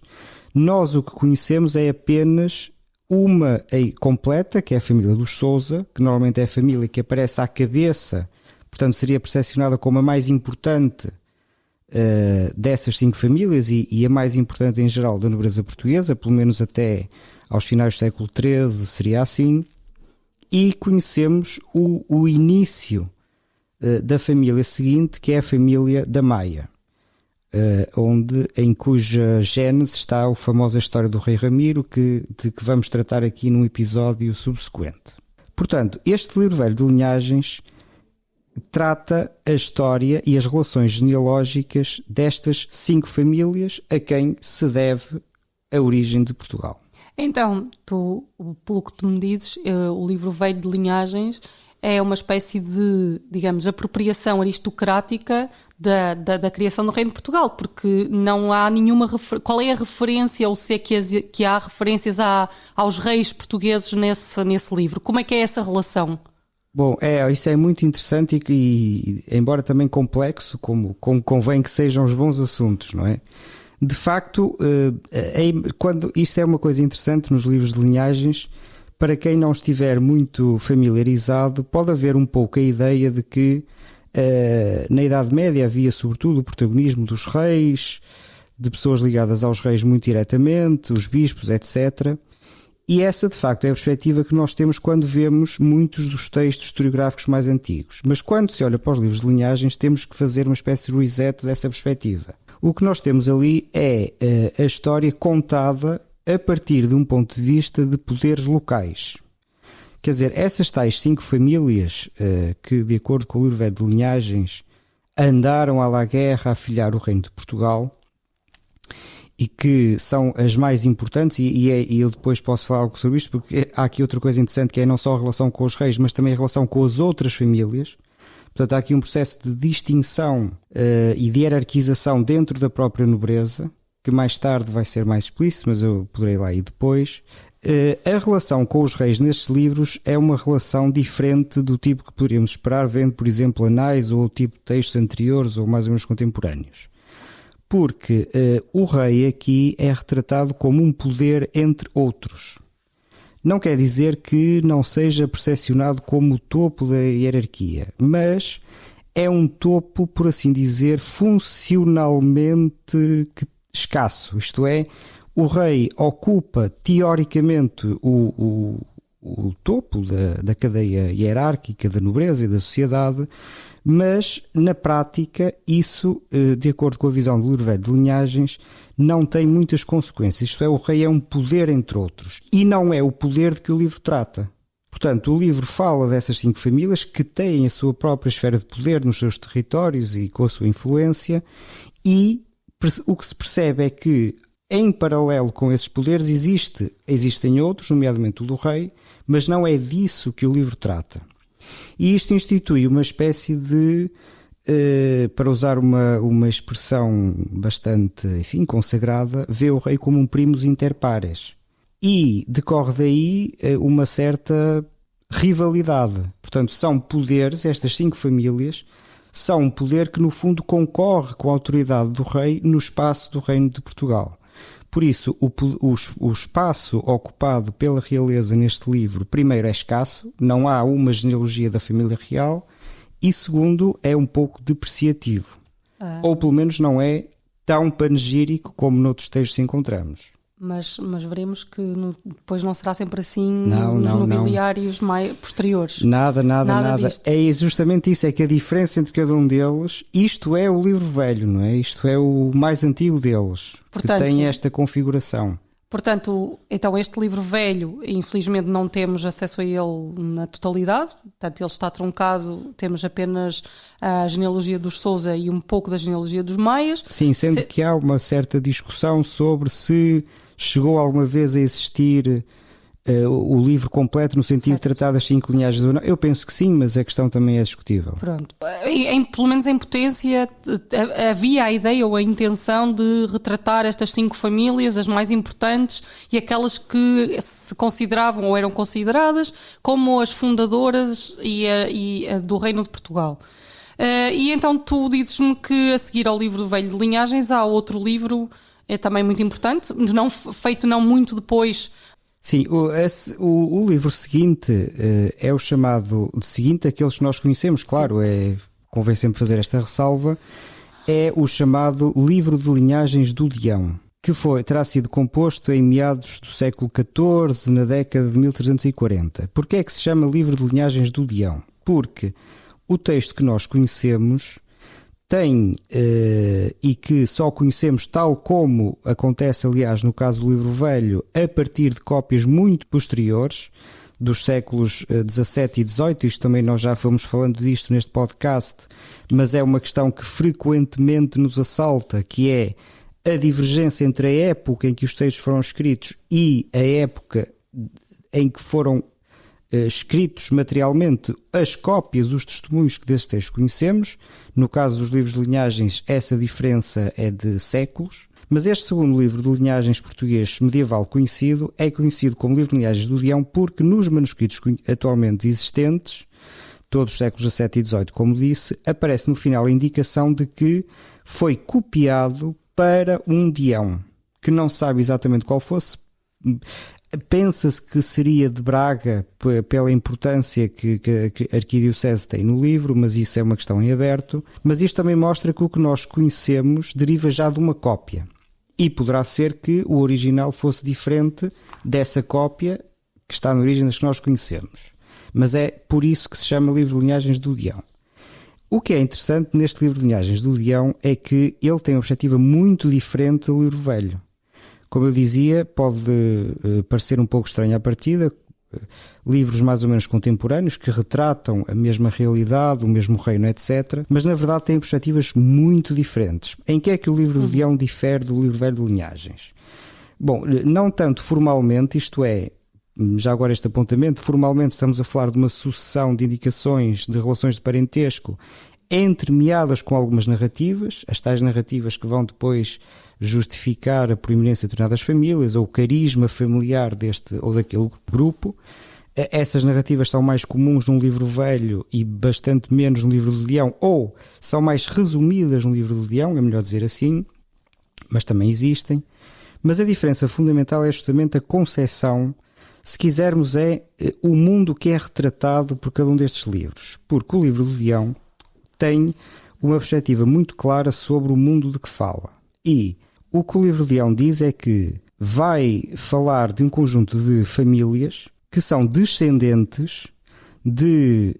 Speaker 2: Nós o que conhecemos é apenas uma completa, que é a família dos Sousa, que normalmente é a família que aparece à cabeça, portanto seria percepcionada como a mais importante dessas 5 famílias e a mais importante em geral da nobreza portuguesa, pelo menos até aos finais do século XIII seria assim. E conhecemos o início da família seguinte, que é a família da Maia, em cuja gênese está a famosa história do rei Ramiro, de que vamos tratar aqui num episódio subsequente. Portanto, este livro velho de linhagens trata a história e as relações genealógicas destas 5 famílias a quem se deve a origem de Portugal.
Speaker 3: Então, pelo que tu me dizes, o livro velho de linhagens é uma espécie de, digamos, apropriação aristocrática da criação do Reino de Portugal, porque não há nenhuma... Qual é a referência, ou se é que há referências aos reis portugueses nesse livro? Como é que é essa relação?
Speaker 2: Bom, isso é muito interessante e embora também complexo, como convém que sejam os bons assuntos, não é? De facto, isto é uma coisa interessante nos livros de linhagens. Para quem não estiver muito familiarizado, pode haver um pouco a ideia de que na Idade Média havia sobretudo o protagonismo dos reis, de pessoas ligadas aos reis muito diretamente, os bispos, etc. E essa, de facto, é a perspectiva que nós temos quando vemos muitos dos textos historiográficos mais antigos. Mas quando se olha para os livros de linhagens, temos que fazer uma espécie de reset dessa perspectiva. O que nós temos ali é a história contada a partir de um ponto de vista de poderes locais. Quer dizer, essas tais 5 famílias que, de acordo com o livro velho de linhagens, andaram à guerra a filhar o Reino de Portugal e que são as mais importantes, e eu depois posso falar algo sobre isto, porque há aqui outra coisa interessante que é não só a relação com os reis, mas também a relação com as outras famílias. Portanto, há aqui um processo de distinção e de hierarquização dentro da própria nobreza, que mais tarde vai ser mais explícito, mas eu poderei lá ir depois. A relação com os reis nestes livros é uma relação diferente do tipo que poderíamos esperar vendo, por exemplo, anais ou o tipo de textos anteriores ou mais ou menos contemporâneos. Porque o rei aqui é retratado como um poder entre outros. Não quer dizer que não seja percepcionado como o topo da hierarquia, mas é um topo, por assim dizer, funcionalmente escasso. Isto é, o rei ocupa teoricamente o topo da cadeia hierárquica da nobreza e da sociedade, mas na prática isso, de acordo com a visão do livro velho de linhagens, não tem muitas consequências. Isto é, o rei é um poder entre outros e não é o poder de que o livro trata. Portanto, o livro fala dessas 5 famílias que têm a sua própria esfera de poder nos seus territórios e com a sua influência, e o que se percebe é que, em paralelo com esses poderes, existem outros, nomeadamente o do rei, mas não é disso que o livro trata. E isto institui uma espécie de, para usar uma expressão bastante, consagrada, vê o rei como um primus inter pares. E decorre daí uma certa rivalidade. Portanto, são poderes, estas 5 famílias, são um poder que no fundo concorre com a autoridade do rei no espaço do Reino de Portugal. Por isso, o espaço ocupado pela realeza neste livro, primeiro, é escasso, não há uma genealogia da família real, e segundo, é um pouco depreciativo. Ou pelo menos não é tão panegírico como noutros textos encontramos.
Speaker 3: Mas veremos que depois não será sempre assim
Speaker 2: Não,
Speaker 3: nos
Speaker 2: não,
Speaker 3: nobiliários mais posteriores.
Speaker 2: Nada.
Speaker 3: Disto.
Speaker 2: É justamente isso, é que a diferença entre cada um deles, isto é o livro velho, não é? Isto é o mais antigo deles,
Speaker 3: Portanto,
Speaker 2: que tem esta configuração.
Speaker 3: Portanto, então este livro velho, infelizmente não temos acesso a ele na totalidade, portanto ele está truncado, temos apenas a genealogia dos Sousa e um pouco da genealogia dos Maias.
Speaker 2: Sim, sendo que há uma certa discussão sobre se chegou alguma vez a existir o livro completo no sentido de tratar das 5 linhagens ou não. Eu penso que sim, mas a questão também é discutível.
Speaker 3: Pronto. Pelo menos em potência havia a ideia ou a intenção de retratar estas 5 famílias, as mais importantes e aquelas que se consideravam ou eram consideradas como as fundadoras do Reino de Portugal. E então tu dizes-me que a seguir ao livro Velho de Linhagens há outro livro também muito importante, feito não muito depois.
Speaker 2: Sim, o livro seguinte é o chamado seguinte, aqueles que nós conhecemos, claro, convém sempre fazer esta ressalva, é o chamado Livro de Linhagens do Leão, que terá sido composto em meados do século XIV, na década de 1340. Porquê é que se chama Livro de Linhagens do Leão? Porque o texto que nós conhecemos tem, e que só conhecemos tal como acontece, aliás, no caso do livro velho, a partir de cópias muito posteriores, dos séculos XVII e XVIII, isto também nós já fomos falando disto neste podcast, mas é uma questão que frequentemente nos assalta, que é a divergência entre a época em que os textos foram escritos e a época em que foram escritos materialmente as cópias, os testemunhos que desses textos conhecemos. No caso dos livros de linhagens, essa diferença é de séculos. Mas este segundo livro de linhagens português medieval conhecido é conhecido como Livro de Linhagens do Leão porque nos manuscritos atualmente existentes, todos os séculos XVII e XVIII, como disse, aparece no final a indicação de que foi copiado para um Deão, que não se sabe exatamente qual fosse. Pensa-se que seria de Braga pela importância que a arquidiocese tem no livro, mas isso é uma questão em aberto. Mas isto também mostra que o que nós conhecemos deriva já de uma cópia. E poderá ser que o original fosse diferente dessa cópia que está na origem das que nós conhecemos. Mas é por isso que se chama Livro de Linhagens do Leão. O que é interessante neste Livro de Linhagens do Leão é que ele tem uma perspectiva muito diferente do livro velho. Como eu dizia, pode parecer um pouco estranho à partida, livros mais ou menos contemporâneos que retratam a mesma realidade, o mesmo reino, etc. Mas na verdade têm perspectivas muito diferentes. Em que é que o livro do Leão difere do livro velho de linhagens? Bom, não tanto formalmente, isto é, já agora este apontamento, formalmente estamos a falar de uma sucessão de indicações de relações de parentesco entremeadas com algumas narrativas, as tais narrativas que vão depois justificar a proeminência de determinadas famílias ou o carisma familiar deste ou daquele grupo. Essas narrativas são mais comuns num livro velho e bastante menos no livro do Leão, ou são mais resumidas no livro do Leão, é melhor dizer assim, mas também existem. Mas a diferença fundamental é justamente a concepção, se quisermos, é o mundo que é retratado por cada um destes livros. Porque o livro do Leão tem uma perspectiva muito clara sobre o mundo de que fala. E o que o livro de Leão diz é que vai falar de um conjunto de famílias que são descendentes de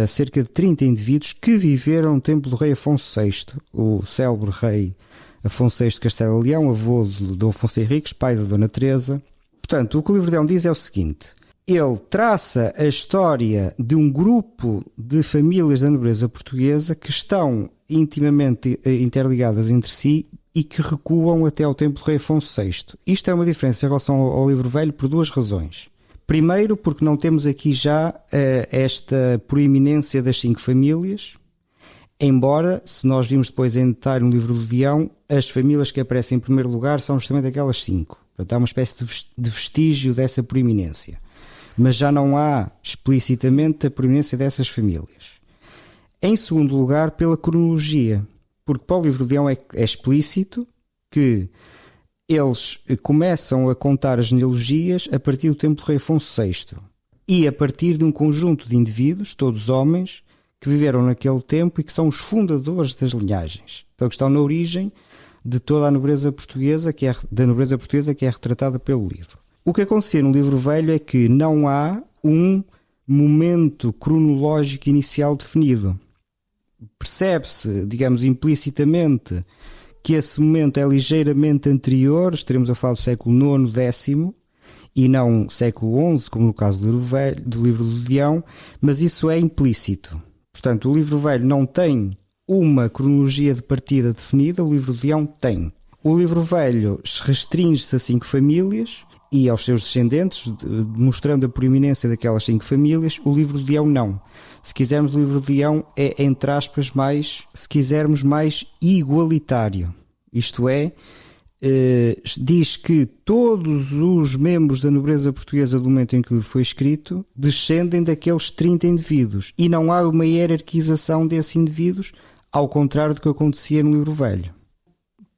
Speaker 2: cerca de 30 indivíduos que viveram no tempo do rei Afonso VI, o célebre rei Afonso VI de Castela e Leão, avô de Dom Afonso Henriques, pai da Dona Teresa. Portanto, o que o livro de Leão diz é o seguinte: ele traça a história de um grupo de famílias da nobreza portuguesa que estão intimamente interligadas entre si e que recuam até ao tempo do rei Afonso VI. Isto é uma diferença em relação ao livro velho por duas razões. Primeiro, porque não temos aqui já esta proeminência das 5 famílias, embora, se nós vimos depois em detalhe no livro do Leão, as famílias que aparecem em primeiro lugar são justamente aquelas 5. Portanto, há uma espécie de vestígio dessa proeminência. Mas já não há explicitamente a proeminência dessas famílias. Em segundo lugar, pela cronologia, porque para o livro de Leão é explícito que eles começam a contar as genealogias a partir do tempo do rei Afonso VI e a partir de um conjunto de indivíduos, todos homens, que viveram naquele tempo e que são os fundadores das linhagens, que estão na origem de toda a nobreza portuguesa, que é retratada pelo livro. O que acontecia no livro velho é que não há um momento cronológico inicial definido. Percebe-se, digamos, implicitamente que esse momento é ligeiramente anterior, estaremos a falar do século IX, X, e não século XI, como no caso do livro do Dião, mas isso é implícito. Portanto, o livro velho não tem uma cronologia de partida definida, o livro do Dião tem. O livro velho restringe-se a 5 famílias e aos seus descendentes, mostrando a proeminência daquelas 5 famílias. O livro do Dião não. Se quisermos, o livro de Leão é, entre aspas, mais, se quisermos, mais igualitário. Isto é, diz que todos os membros da nobreza portuguesa do momento em que o livro foi escrito descendem daqueles 30 indivíduos e não há uma hierarquização desses indivíduos, ao contrário do que acontecia no livro velho.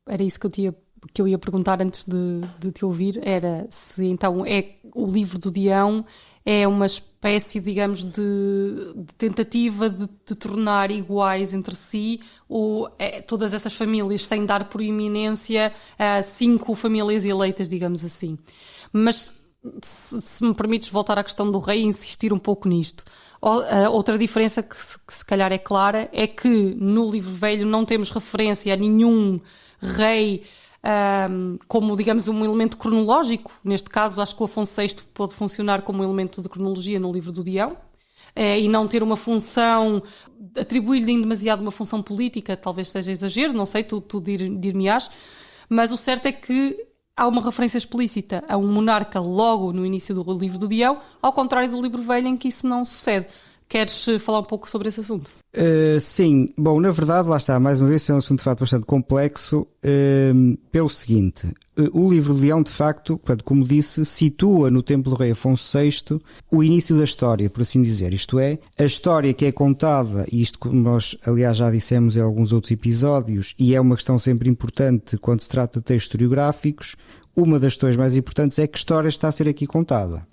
Speaker 3: Era isso que eu ia perguntar antes de te ouvir, era se então o livro do Dião é uma espécie, digamos, de tentativa de tornar iguais entre si todas essas famílias, sem dar proeminência a 5 famílias eleitas, digamos assim. Mas, se me permites voltar à questão do rei e insistir um pouco nisto. Outra diferença que se calhar é clara é que no livro velho não temos referência a nenhum rei como, digamos, um elemento cronológico. Neste caso, acho que o Afonso VI pode funcionar como um elemento de cronologia no livro do Dião, e não ter uma função, atribuir-lhe demasiado uma função política, talvez seja exagero, não sei, tu dir-me-ás, mas o certo é que há uma referência explícita a um monarca logo no início do livro do Dião, ao contrário do livro velho em que isso não sucede. Queres falar um pouco sobre esse assunto?
Speaker 2: Sim. Bom, na verdade, lá está, mais uma vez, é um assunto de facto bastante complexo, pelo seguinte. O livro de Leão, de facto, como disse, situa no tempo do rei Afonso VI o início da história, por assim dizer. Isto é, a história que é contada, e isto como nós, aliás, já dissemos em alguns outros episódios, e é uma questão sempre importante quando se trata de textos historiográficos, uma das questões mais importantes é que história está a ser aqui contada.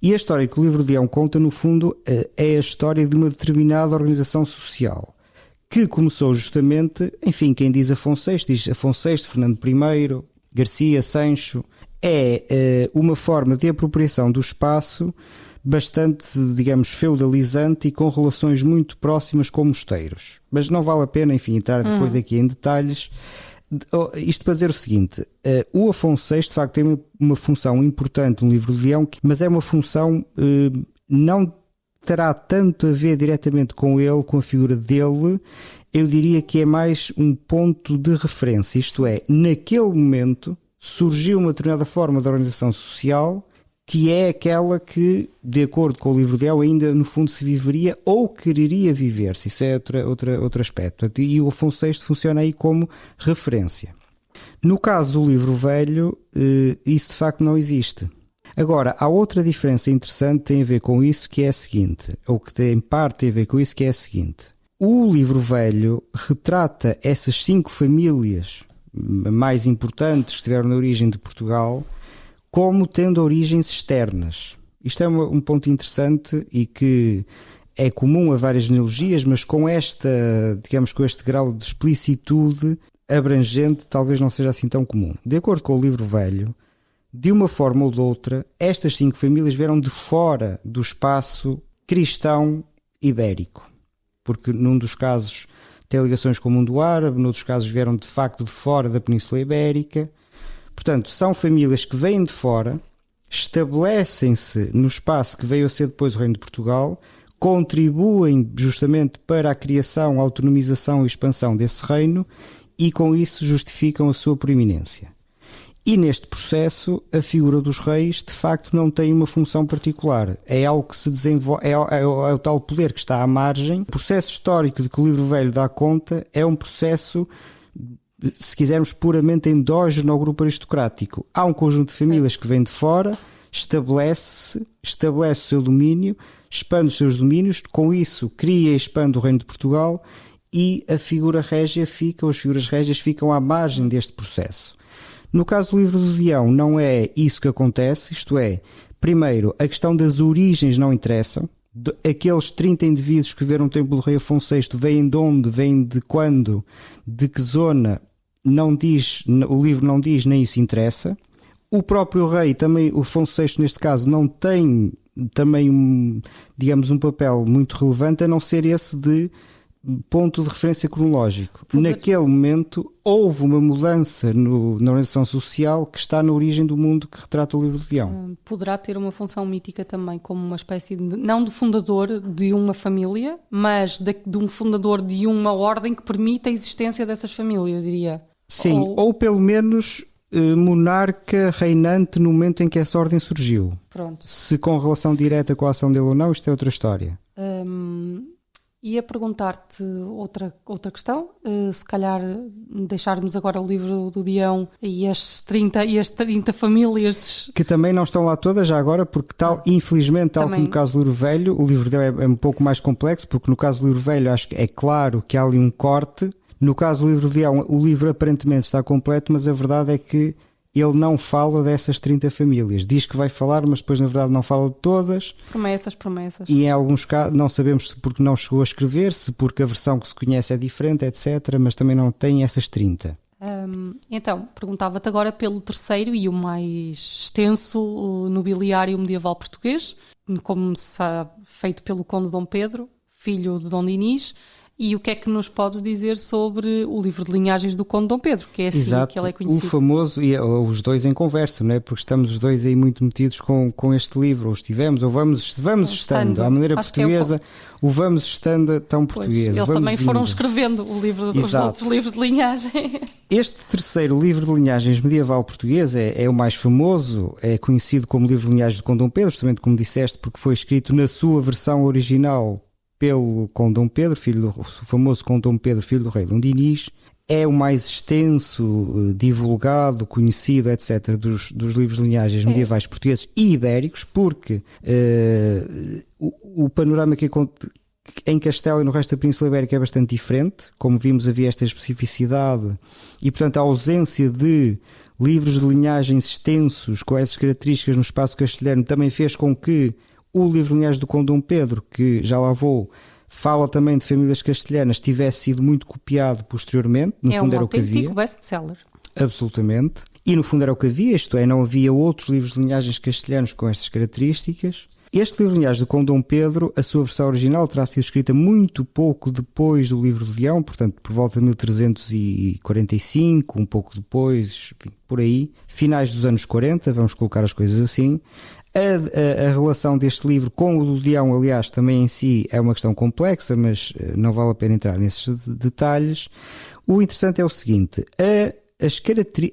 Speaker 2: E a história que o livro de Leão conta, no fundo, é a história de uma determinada organização social, que começou justamente, enfim, quem diz Afonso VI, diz Afonso VI, Fernando I, Garcia, Sancho, é uma forma de apropriação do espaço bastante, digamos, feudalizante e com relações muito próximas com mosteiros. Mas não vale a pena, enfim, entrar depois aqui em detalhes. Isto para dizer o seguinte, o Afonso VI de facto tem uma função importante no livro de Leão, mas é uma função não terá tanto a ver diretamente com ele, com a figura dele. Eu diria que é mais um ponto de referência, isto é, naquele momento surgiu uma determinada forma de organização social que é aquela que, de acordo com o livro de Leão, ainda no fundo se viveria ou quereria viver-se. Isso é outro aspecto. E o Afonso VI funciona aí como referência. No caso do livro velho, isso de facto não existe. Agora, há outra diferença interessante que tem a ver com isso, que é a seguinte, ou que em parte tem a ver com isso, que é a seguinte. O livro velho retrata essas 5 famílias mais importantes que estiveram na origem de Portugal como tendo origens externas. Isto é um ponto interessante e que é comum a várias genealogias, mas com este grau de explicitude abrangente talvez não seja assim tão comum. De acordo com o livro velho, de uma forma ou de outra, estas 5 famílias vieram de fora do espaço cristão ibérico, porque num dos casos tem ligações com o mundo árabe, noutros casos vieram de facto de fora da Península Ibérica. Portanto, são famílias que vêm de fora, estabelecem-se no espaço que veio a ser depois o Reino de Portugal, contribuem justamente para a criação, a autonomização e expansão desse reino e com isso justificam a sua proeminência. E neste processo, a figura dos reis de facto não tem uma função particular. É algo que se desenvolve, é o tal poder que está à margem. O processo histórico de que o livro velho dá conta é um processo, se quisermos, puramente endógeno ao grupo aristocrático. Há um conjunto de famílias que vêm de fora, estabelece o seu domínio, expande os seus domínios, com isso cria e expande o reino de Portugal e a figura régia fica, ou as figuras régias ficam à margem deste processo. No caso do livro do Dião não é isso que acontece, isto é, primeiro, a questão das origens não interessam. Aqueles 30 indivíduos que viveram o tempo do rei Afonso VI vêm de onde, vêm de quando, de que zona, não diz, o livro não diz, nem isso interessa. O próprio rei, também, o Afonso VI neste caso, não tem também, digamos, um papel muito relevante, a não ser esse de ponto de referência cronológico. Naquele momento houve uma mudança na organização social que está na origem do mundo que retrata o livro de Dião.
Speaker 3: Poderá ter uma função mítica também, como uma espécie de, não de fundador de uma família, mas de um fundador de uma ordem que permite a existência dessas famílias, diria.
Speaker 2: Sim, ou pelo menos monarca reinante no momento em que essa ordem surgiu.
Speaker 3: Pronto.
Speaker 2: Se com relação direta com a ação dele ou não, isto é outra história.
Speaker 3: Ia perguntar-te outra questão, se calhar deixarmos agora o livro do Dião e as 30 famílias...
Speaker 2: Que também não estão lá todas já agora, porque infelizmente, tal como no caso do livro velho, o livro dele é um pouco mais complexo, porque no caso do livro velho acho que é claro que há ali um corte. No caso do livro do Dião, o livro aparentemente está completo, mas a verdade é que ele não fala dessas 30 famílias. Diz que vai falar, mas depois na verdade não fala de todas.
Speaker 3: Promessas.
Speaker 2: E em alguns casos não sabemos se porque não chegou a escrever, se porque a versão que se conhece é diferente, etc. Mas também não tem essas 30.
Speaker 3: Então, perguntava-te agora pelo terceiro e o mais extenso nobiliário medieval português, como se sabe, feito pelo Conde Dom Pedro, filho de Dom Dinis. E o que é que nos podes dizer sobre o livro de linhagens do Conde Dom Pedro, que é assim que ele é conhecido?
Speaker 2: O famoso, e os dois em conversa, não é? Porque estamos os dois aí muito metidos com este livro, ou estivemos, ou vamos estando. À maneira portuguesa, o vamos estando tão português.
Speaker 3: Eles também foram escrevendo os outros livros de linhagem.
Speaker 2: Este terceiro livro de linhagens medieval português é o mais famoso, é conhecido como livro de linhagens do Conde Dom Pedro, justamente como disseste, porque foi escrito na sua versão original pelo Conde Dom Pedro, o famoso Conde Dom Pedro, filho do rei Dom Dinis. É o mais extenso, divulgado, conhecido, etc., dos livros de linhagens medievais portugueses e ibéricos, porque o panorama que em Castela e no resto da Península Ibérica é bastante diferente. Como vimos, havia esta especificidade e, portanto, a ausência de livros de linhagens extensos com essas características no espaço castelhano também fez com que o livro de linhagens do Conde Dom Pedro, que já lá vou, fala também de famílias castelhanas, tivesse sido muito copiado posteriormente. No fundo era o que havia. É um autêntico
Speaker 3: best-seller.
Speaker 2: Absolutamente. E no fundo era o que havia, isto é, não havia outros livros de linhagens castelhanos com estas características. Este livro de linhagens do Conde Dom Pedro, a sua versão original terá sido escrita muito pouco depois do livro do Dião, portanto por volta de 1345, um pouco depois, enfim, por aí, finais dos anos 40, vamos colocar as coisas assim. A relação deste livro com o do Dião, aliás, também em si é uma questão complexa, mas não vale a pena entrar nesses detalhes. O interessante é o seguinte,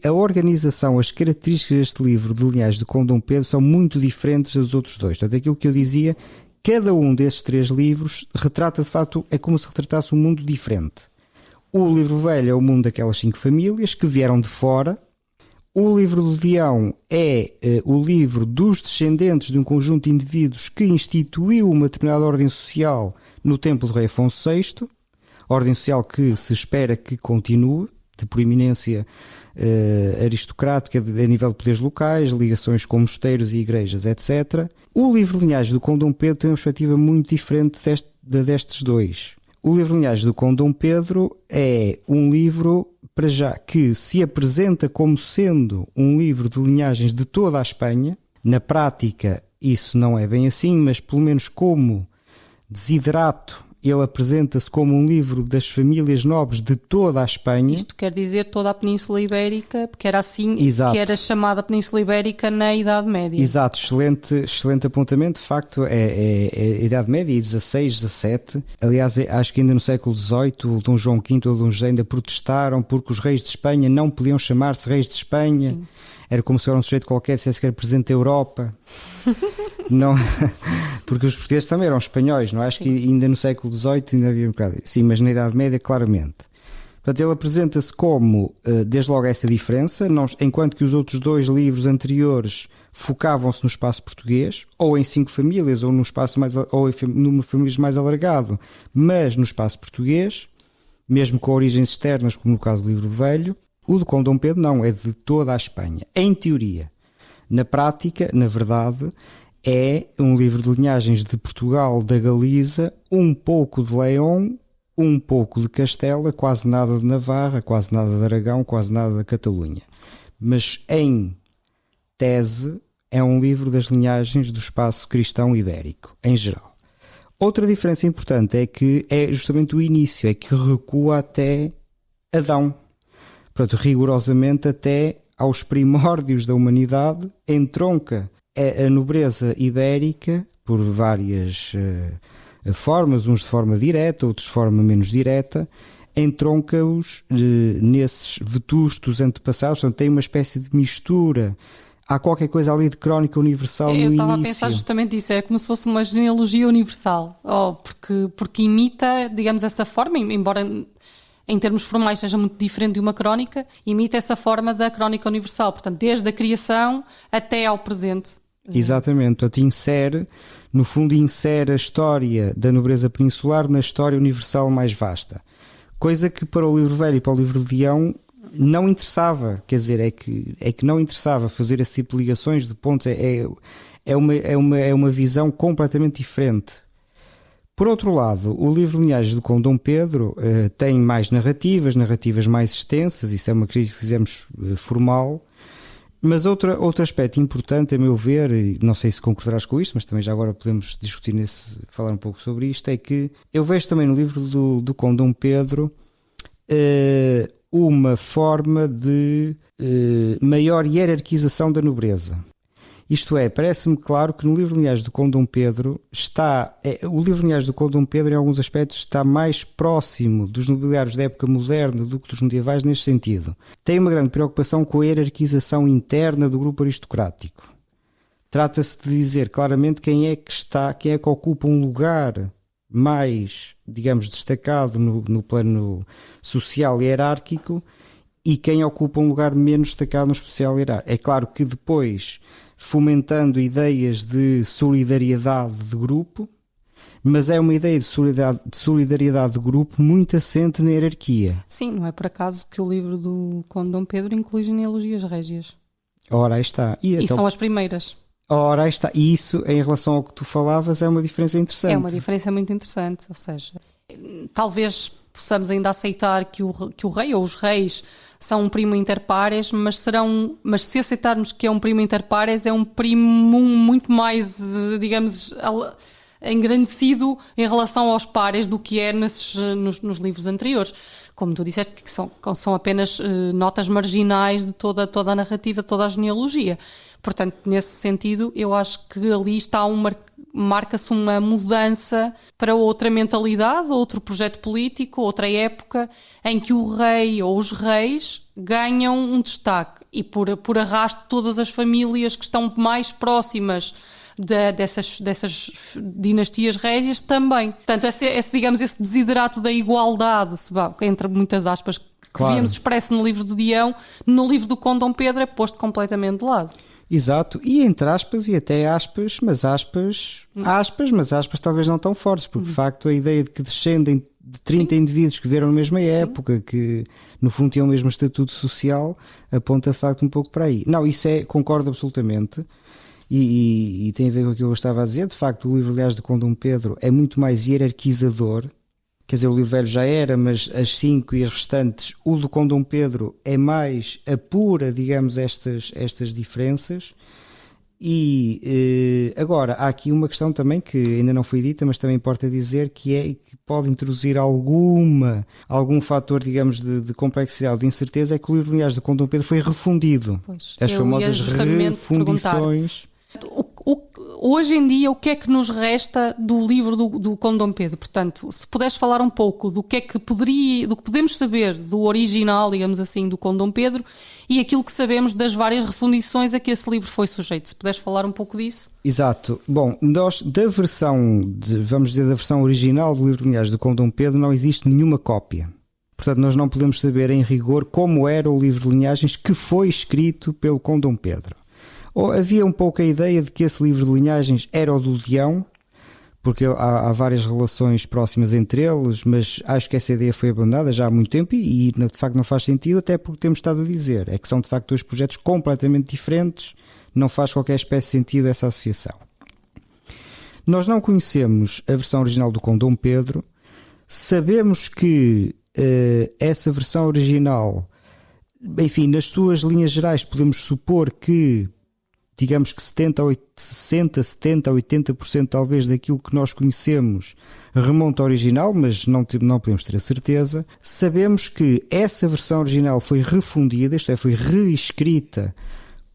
Speaker 2: a organização, as características deste livro de linhagens de Conde Dom Pedro são muito diferentes dos outros dois. Portanto, aquilo que eu dizia, cada um desses 3 livros retrata, de facto, é como se retratasse um mundo diferente. O livro velho é o mundo daquelas 5 famílias que vieram de fora. O livro do Dião é o livro dos descendentes de um conjunto de indivíduos que instituiu uma determinada ordem social no tempo do rei Afonso VI, ordem social que se espera que continue, de proeminência aristocrática a nível de poderes locais, ligações com mosteiros e igrejas, etc. O livro de linhagens do Conde Dom Pedro tem uma perspectiva muito diferente destes dois. O livro de linhagens do Conde Dom Pedro é um livro, para já, que se apresenta como sendo um livro de linhagens de toda a Espanha. Na prática isso não é bem assim, mas pelo menos como desiderato ele apresenta-se como um livro das famílias nobres de toda a Espanha.
Speaker 3: Isto quer dizer toda a Península Ibérica, porque era assim.
Speaker 2: Exato.
Speaker 3: Que era chamada Península Ibérica na Idade Média.
Speaker 2: Exato, excelente apontamento. De facto, é a Idade Média, 16, 17. Aliás, acho que ainda no século XVIII, o Dom João V ou o Dom José ainda protestaram porque os reis de Espanha não podiam chamar-se reis de Espanha. Sim. Era como se fosse um sujeito qualquer dissesse que era presidente da Europa. Não, porque os portugueses também eram espanhóis, não é? Acho que ainda no século XVIII ainda havia um bocado. Sim, mas na Idade Média, claramente. Portanto, ele apresenta-se como, desde logo, essa diferença, enquanto que os outros dois livros anteriores focavam-se no espaço português, ou em 5 famílias, ou num espaço ou em número de famílias mais alargado, mas no espaço português, mesmo com origens externas, como no caso do livro velho, o do Conde Dom Pedro não, é de toda a Espanha, em teoria. Na prática, na verdade, é um livro de linhagens de Portugal, da Galiza, um pouco de León, um pouco de Castela, quase nada de Navarra, quase nada de Aragão, quase nada da Catalunha. Mas em tese é um livro das linhagens do espaço cristão ibérico, em geral. Outra diferença importante é que é justamente o início, é que recua até Adão. Portanto, rigorosamente até aos primórdios da humanidade, entronca a nobreza ibérica por várias formas, uns de forma direta, outros de forma menos direta, entronca-os nesses vetustos antepassados, portanto tem uma espécie de mistura. Há qualquer coisa ali de crónica universal no início.
Speaker 3: Eu estava a pensar justamente isso, é como se fosse uma genealogia universal, porque imita, digamos, essa forma, embora em termos formais seja muito diferente de uma crónica, imita essa forma da crónica universal, portanto, desde a criação até ao presente.
Speaker 2: Exatamente, portanto, no fundo insere a história da nobreza peninsular na história universal mais vasta. Coisa que para o livro velho e para o livro de Leão não interessava, quer dizer, é que não interessava fazer esse tipo de ligações de pontos, é uma visão completamente diferente. Por outro lado, o livro de linhagens do Conde Dom Pedro tem mais narrativas mais extensas, isso é uma crítica, se quisermos, formal. Mas outro aspecto importante, a meu ver, e não sei se concordarás com isto, mas também já agora podemos discutir falar um pouco sobre isto, é que eu vejo também no livro do Conde Dom Pedro uma forma de maior hierarquização da nobreza. Isto é, parece-me claro que no livro de linhagens do Conde Dom Pedro o livro de linhagens do Conde Dom Pedro em alguns aspectos está mais próximo dos nobiliários da época moderna do que dos medievais neste sentido. Tem uma grande preocupação com a hierarquização interna do grupo aristocrático. Trata-se de dizer claramente quem é que ocupa um lugar mais, digamos, destacado no plano social e hierárquico e quem ocupa um lugar menos destacado no social e hierárquico. É claro que depois fomentando ideias de solidariedade de grupo, mas é uma ideia de solidariedade de grupo muito assente na hierarquia.
Speaker 3: Sim, não é por acaso que o livro do Conde Dom Pedro inclui genealogias régias.
Speaker 2: Ora, aí está.
Speaker 3: E então, são as primeiras.
Speaker 2: Ora, aí está. E isso, em relação ao que tu falavas, é uma diferença interessante.
Speaker 3: É uma diferença muito interessante, ou seja, talvez possamos ainda aceitar que o rei ou os reis são um primo inter pares, mas se aceitarmos que é um primo inter pares, é um primo muito mais, digamos, engrandecido em relação aos pares do que é nos livros anteriores. Como tu disseste, que são apenas notas marginais de toda a narrativa, toda a genealogia. Portanto, nesse sentido, eu acho que ali marca-se uma mudança para outra mentalidade, outro projeto político, outra época, em que o rei ou os reis ganham um destaque e por arrasto todas as famílias que estão mais próximas dessas dinastias régias também. Portanto, esse desiderato da igualdade, entre muitas aspas, que
Speaker 2: claro,
Speaker 3: víamos expresso no livro de Dião, no livro do Conde Dom Pedro é posto completamente de lado.
Speaker 2: Exato, e entre aspas e até aspas, mas aspas talvez não tão fortes, porque de facto a ideia de que descendem de 30
Speaker 3: Sim.
Speaker 2: indivíduos que vieram na mesma época,
Speaker 3: Sim.
Speaker 2: que no fundo tinham o mesmo estatuto social, aponta de facto um pouco para aí. Não, concordo absolutamente, e tem a ver com aquilo que eu estava a dizer. De facto, o livro, aliás, do Conde Dom Pedro é muito mais hierarquizador. Quer dizer, o livro velho já era, mas as 5 e as restantes, o do Conde Dom Pedro é mais apura, digamos, estas diferenças. E agora, há aqui uma questão também que ainda não foi dita, mas também importa dizer, que pode introduzir algum fator, digamos, de complexidade, de incerteza, é que o livro, aliás, do Conde Dom Pedro foi refundido.
Speaker 3: Pois,
Speaker 2: as famosas refundições.
Speaker 3: Hoje em dia, o que é que nos resta do livro do Conde Dom Pedro? Portanto, se puderes falar um pouco do que podemos saber do original, digamos assim, do Conde Dom Pedro e aquilo que sabemos das várias refundições a que esse livro foi sujeito. Se puderes falar um pouco disso.
Speaker 2: Exato. Bom, da versão original do livro de linhagens do Conde Dom Pedro não existe nenhuma cópia. Portanto, nós não podemos saber em rigor como era o livro de linhagens que foi escrito pelo Conde Dom Pedro. Ou havia um pouco a ideia de que esse livro de linhagens era o do Leão, porque há várias relações próximas entre eles, mas acho que essa ideia foi abandonada já há muito tempo e de facto não faz sentido, até porque temos estado a dizer, é que são de facto dois projetos completamente diferentes, não faz qualquer espécie de sentido essa associação. Nós não conhecemos a versão original do Conde Dom Pedro, sabemos que essa versão original, enfim, nas suas linhas gerais podemos supor que digamos que 60, 70, 80% talvez daquilo que nós conhecemos remonta ao original, mas não podemos ter a certeza. Sabemos que essa versão original foi refundida, isto é, foi reescrita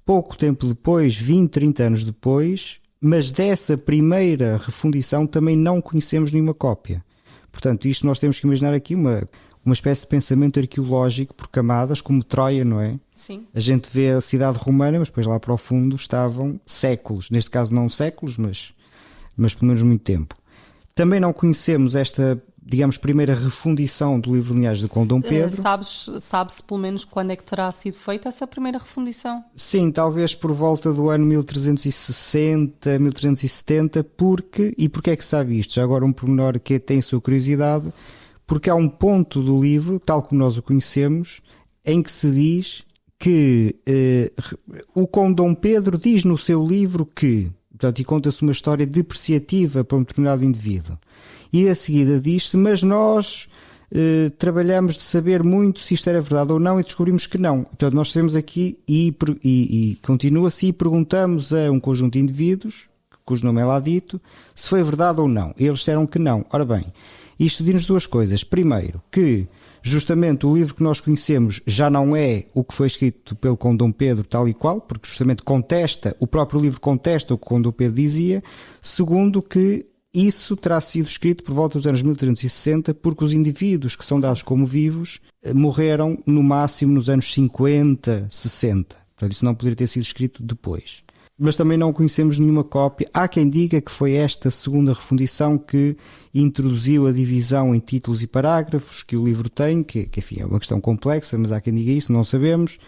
Speaker 2: pouco tempo depois, 20, 30 anos depois, mas dessa primeira refundição também não conhecemos nenhuma cópia. Portanto, isto nós temos que imaginar aqui uma espécie de pensamento arqueológico por camadas, como Troia, não é?
Speaker 3: Sim.
Speaker 2: A gente vê a cidade romana, mas depois lá para o fundo estavam séculos. Neste caso não séculos, mas pelo menos muito tempo. Também não conhecemos esta, digamos, primeira refundição do livro de linhagens do Conde Dom Pedro.
Speaker 3: Sabe-se pelo menos quando é que terá sido feita essa primeira refundição?
Speaker 2: Sim, talvez por volta do ano 1360, 1370, porque é que sabe isto? Já agora um pormenor que tem a sua curiosidade, porque há um ponto do livro, tal como nós o conhecemos, em que se diz que o Conde Dom Pedro diz no seu livro que, portanto, e conta-se uma história depreciativa para um determinado indivíduo. E a seguida diz-se, mas nós trabalhamos de saber muito se isto era verdade ou não e descobrimos que não. Portanto, nós temos aqui e continua-se e perguntamos a um conjunto de indivíduos, cujo nome é lá dito, se foi verdade ou não. E eles disseram que não. Ora bem, isto diz-nos duas coisas. Primeiro, que justamente o livro que nós conhecemos já não é o que foi escrito pelo Conde Dom Pedro tal e qual, porque justamente o próprio livro contesta o que o Conde Dom Pedro dizia. Segundo, que isso terá sido escrito por volta dos anos 1360, porque os indivíduos que são dados como vivos morreram no máximo nos anos 50, 60. Portanto, isso não poderia ter sido escrito depois. Mas também não conhecemos nenhuma cópia. Há quem diga que foi esta segunda refundição que introduziu a divisão em títulos e parágrafos que o livro tem, que enfim, é uma questão complexa, mas há quem diga isso, não sabemos.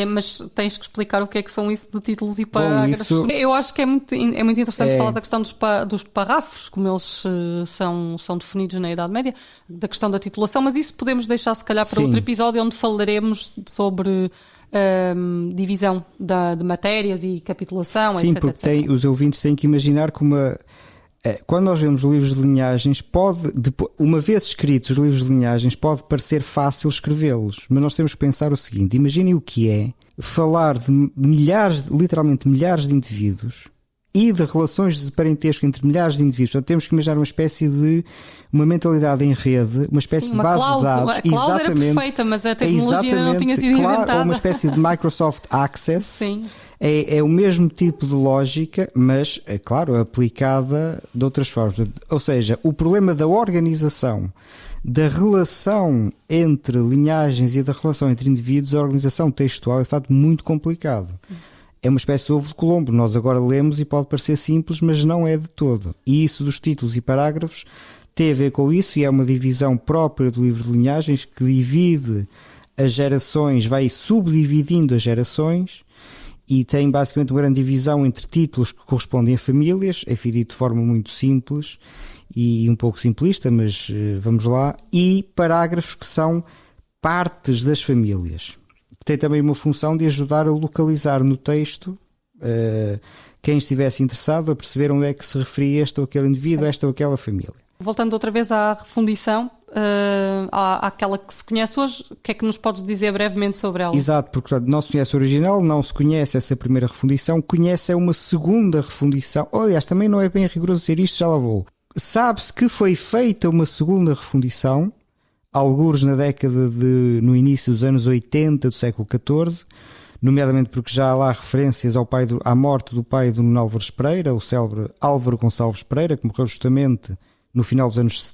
Speaker 3: Mas tens que explicar o que é que são isso de títulos e parágrafos. Bom, eu acho que é muito interessante falar da questão dos parágrafos, como eles são definidos na Idade Média, da questão da titulação, mas isso podemos deixar se calhar para outro episódio, onde falaremos sobre divisão de matérias e capitulação,
Speaker 2: sim,
Speaker 3: etc.
Speaker 2: porque
Speaker 3: etc.
Speaker 2: Os ouvintes têm que imaginar que quando nós vemos livros de linhagens, uma vez escritos os livros de linhagens, pode parecer fácil escrevê-los, mas nós temos que pensar o seguinte: imaginem o que é falar de literalmente milhares de indivíduos e de relações de parentesco entre milhares de indivíduos. Portanto, temos que imaginar uma mentalidade em rede, uma espécie de base de dados.
Speaker 3: A cloud era perfeita, mas a tecnologia ainda não tinha sido inventada.
Speaker 2: Ou uma espécie de Microsoft Access.
Speaker 3: Sim.
Speaker 2: É o mesmo tipo de lógica, mas, é claro, aplicada de outras formas. Ou seja, o problema da organização, da relação entre linhagens e da relação entre indivíduos, a organização textual é de facto muito complicado. Sim. É uma espécie de ovo de Colombo. Nós agora lemos e pode parecer simples, mas não é de todo. E isso dos títulos e parágrafos tem a ver com isso, e é uma divisão própria do livro de linhagens que divide as gerações, vai subdividindo as gerações, e tem basicamente uma grande divisão entre títulos que correspondem a famílias, é dito de forma muito simples e um pouco simplista, mas vamos lá, e parágrafos que são partes das famílias. Tem também uma função de ajudar a localizar no texto quem estivesse interessado a perceber onde é que se referia este ou aquele indivíduo, esta ou aquela família. Voltando
Speaker 3: outra vez à refundição, àquela que se conhece hoje, o que é que nos podes dizer brevemente sobre ela?
Speaker 2: Exato, porque não se conhece o original, não se conhece essa primeira refundição, conhece uma segunda refundição. Aliás, também não é bem rigoroso dizer isto, já lá vou. Sabe-se que foi feita uma segunda refundição, algures na década no início dos anos 80 do século XIV, nomeadamente porque já há lá referências à morte do pai do Nuno Álvares Pereira, o célebre Álvaro Gonçalves Pereira, que morreu justamente no final dos anos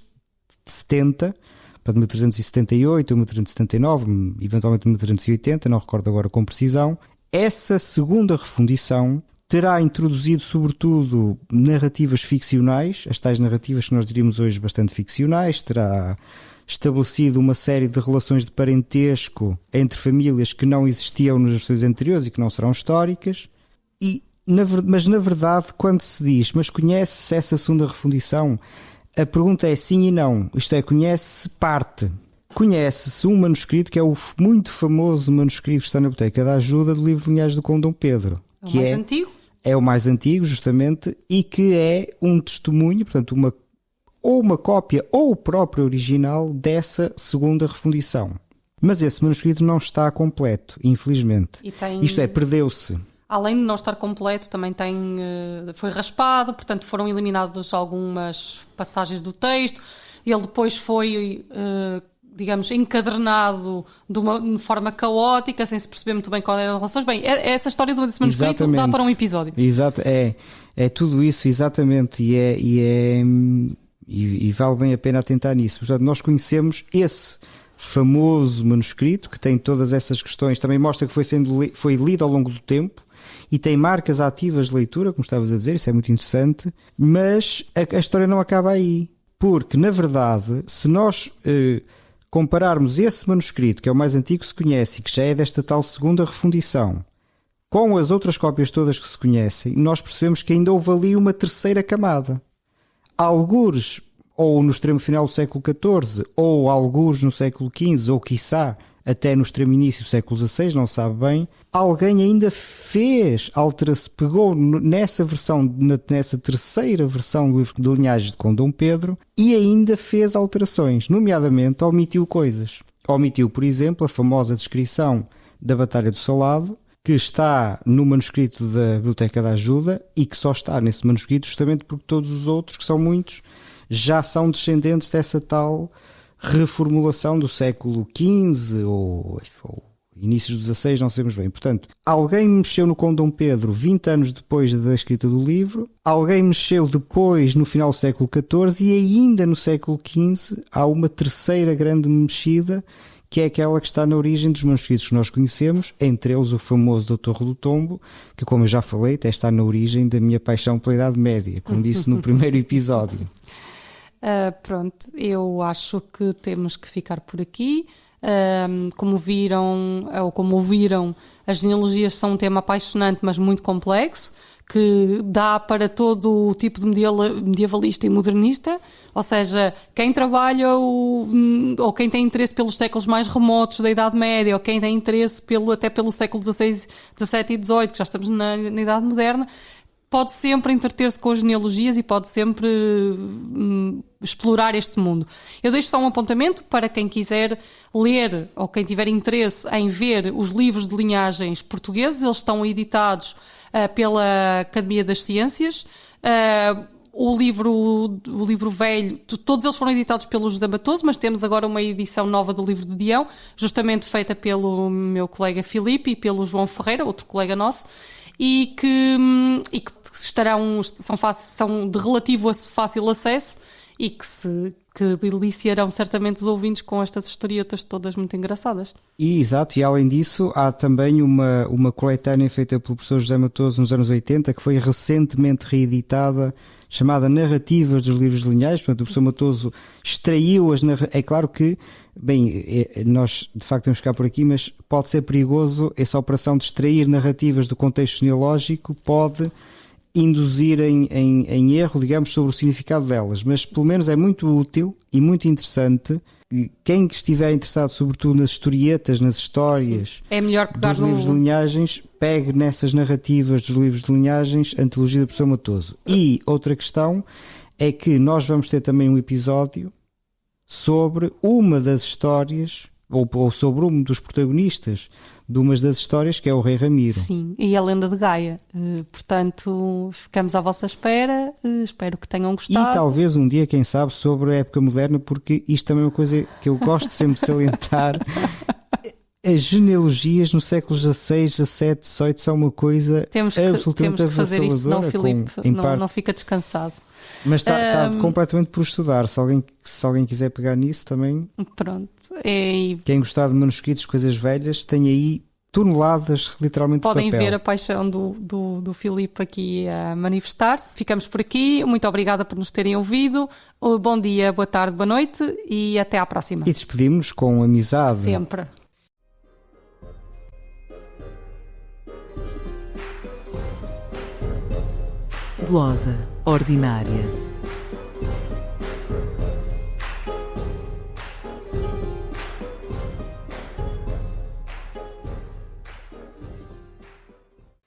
Speaker 2: 70, para 1378, 1379, eventualmente 1380, não recordo agora com precisão. Essa segunda refundição terá introduzido sobretudo narrativas ficcionais, as tais narrativas que nós diríamos hoje bastante ficcionais, terá estabelecido uma série de relações de parentesco entre famílias que não existiam nas versões anteriores e que não serão históricas. Mas na verdade, quando se diz, mas conhece-se essa segunda refundição? A pergunta é sim e não. Isto é, conhece-se parte. Conhece-se um manuscrito que é o muito famoso manuscrito que está na Biblioteca da Ajuda do livro de Linhagem do Conde Dom Pedro.
Speaker 3: O mais antigo?
Speaker 2: É o mais antigo, justamente, e que é um testemunho, portanto, uma cópia ou o próprio original dessa segunda refundição. Mas esse manuscrito não está completo, infelizmente. Isto é, perdeu-se.
Speaker 3: Além de não estar completo, também foi raspado, portanto foram eliminadas algumas passagens do texto. Ele depois foi, digamos, encadernado de forma caótica, sem se perceber muito bem quais eram as relações. Bem, essa história desse manuscrito dá para um episódio.
Speaker 2: Exato, é tudo isso, exatamente, e vale bem a pena atentar nisso. Portanto, nós conhecemos esse famoso manuscrito que tem todas essas questões, também mostra que foi lido ao longo do tempo e tem marcas ativas de leitura, como estavas a dizer, isso é muito interessante, mas a história não acaba aí, porque na verdade, se nós compararmos esse manuscrito, que é o mais antigo que se conhece e que já é desta tal segunda refundição, com as outras cópias todas que se conhecem, nós percebemos que ainda houve ali uma terceira camada. Algures, ou no extremo final do século XIV, ou algures no século XV, ou quiçá até no extremo início do século XVI, não se sabe bem, alguém ainda pegou nessa terceira versão do livro de Linhagens de Conde Dom Pedro e ainda fez alterações, nomeadamente omitiu coisas. Omitiu, por exemplo, a famosa descrição da Batalha do Salado, que está no manuscrito da Biblioteca da Ajuda e que só está nesse manuscrito justamente porque todos os outros, que são muitos, já são descendentes dessa tal reformulação do século XV ou inícios do XVI, não sabemos bem. Portanto, alguém mexeu no Conde Dom Pedro 20 anos depois da escrita do livro, alguém mexeu depois no final do século XIV e ainda no século XV há uma terceira grande mexida, que é aquela que está na origem dos manuscritos que nós conhecemos, entre eles o famoso do Torre do Tombo, que, como eu já falei, até está na origem da minha paixão pela Idade Média, como disse no primeiro episódio.
Speaker 3: Pronto, eu acho que temos que ficar por aqui. Como viram, ou como ouviram, as genealogias são um tema apaixonante, mas muito complexo, que dá para todo o tipo de medievalista e modernista, ou seja, quem trabalha ou quem tem interesse pelos séculos mais remotos da Idade Média, ou quem tem interesse até pelo século XVI, XVII e XVIII, que já estamos na Idade Moderna, pode sempre entreter-se com as genealogias e pode sempre explorar este mundo. Eu deixo só um apontamento para quem quiser ler ou quem tiver interesse em ver os livros de linhagens portugueses. Eles estão editados pela Academia das Ciências. O livro velho, todos eles foram editados pelo José Matoso, mas temos agora uma edição nova do livro de Dião, justamente feita pelo meu colega Filipe e pelo João Ferreira, outro colega nosso, e que são de relativo fácil acesso e que deliciarão certamente os ouvintes com estas historietas todas muito engraçadas.
Speaker 2: Exato, e além disso há também uma coletânea feita pelo professor José Matoso nos anos 80, que foi recentemente reeditada, chamada Narrativas dos Livros de Linhagens. Portanto, o professor Matoso extraiu as narrativas. É claro que, nós de facto temos que ficar por aqui, mas pode ser perigoso. Essa operação de extrair narrativas do contexto genealógico pode induzir em erro, digamos, sobre o significado delas, mas pelo menos é muito útil e muito interessante. Quem estiver interessado sobretudo nas historietas, nas histórias,
Speaker 3: é melhor pegar
Speaker 2: dos livros de linhagens, pegue nessas narrativas dos livros de linhagens, antologia do professor Matoso. E outra questão é que nós vamos ter também um episódio sobre uma das histórias, ou sobre um dos protagonistas de umas das histórias, que é o Rei Ramiro.
Speaker 3: Sim, e a Lenda de Gaia. Portanto, ficamos à vossa espera. Espero que tenham gostado.
Speaker 2: E talvez um dia, quem sabe, sobre a época moderna, porque isto também é uma coisa que eu gosto sempre de salientar. As genealogias no século XVI, XVII, XVIII são uma coisa absolutamente avassaladora. Temos que fazer isso,
Speaker 3: senão Filipe não fica descansado.
Speaker 2: Mas está completamente por estudar. Se alguém quiser pegar nisso também.
Speaker 3: Pronto.
Speaker 2: Quem gostar de manuscritos, coisas velhas, tem aí toneladas, literalmente,
Speaker 3: Podem
Speaker 2: de papel.
Speaker 3: ver a paixão do Filipe aqui a manifestar-se. Ficamos por aqui. Muito obrigada por nos terem ouvido. Bom dia, boa tarde, boa noite e até à próxima.
Speaker 2: E despedimos com amizade.
Speaker 3: Sempre.
Speaker 1: Glosa ordinária.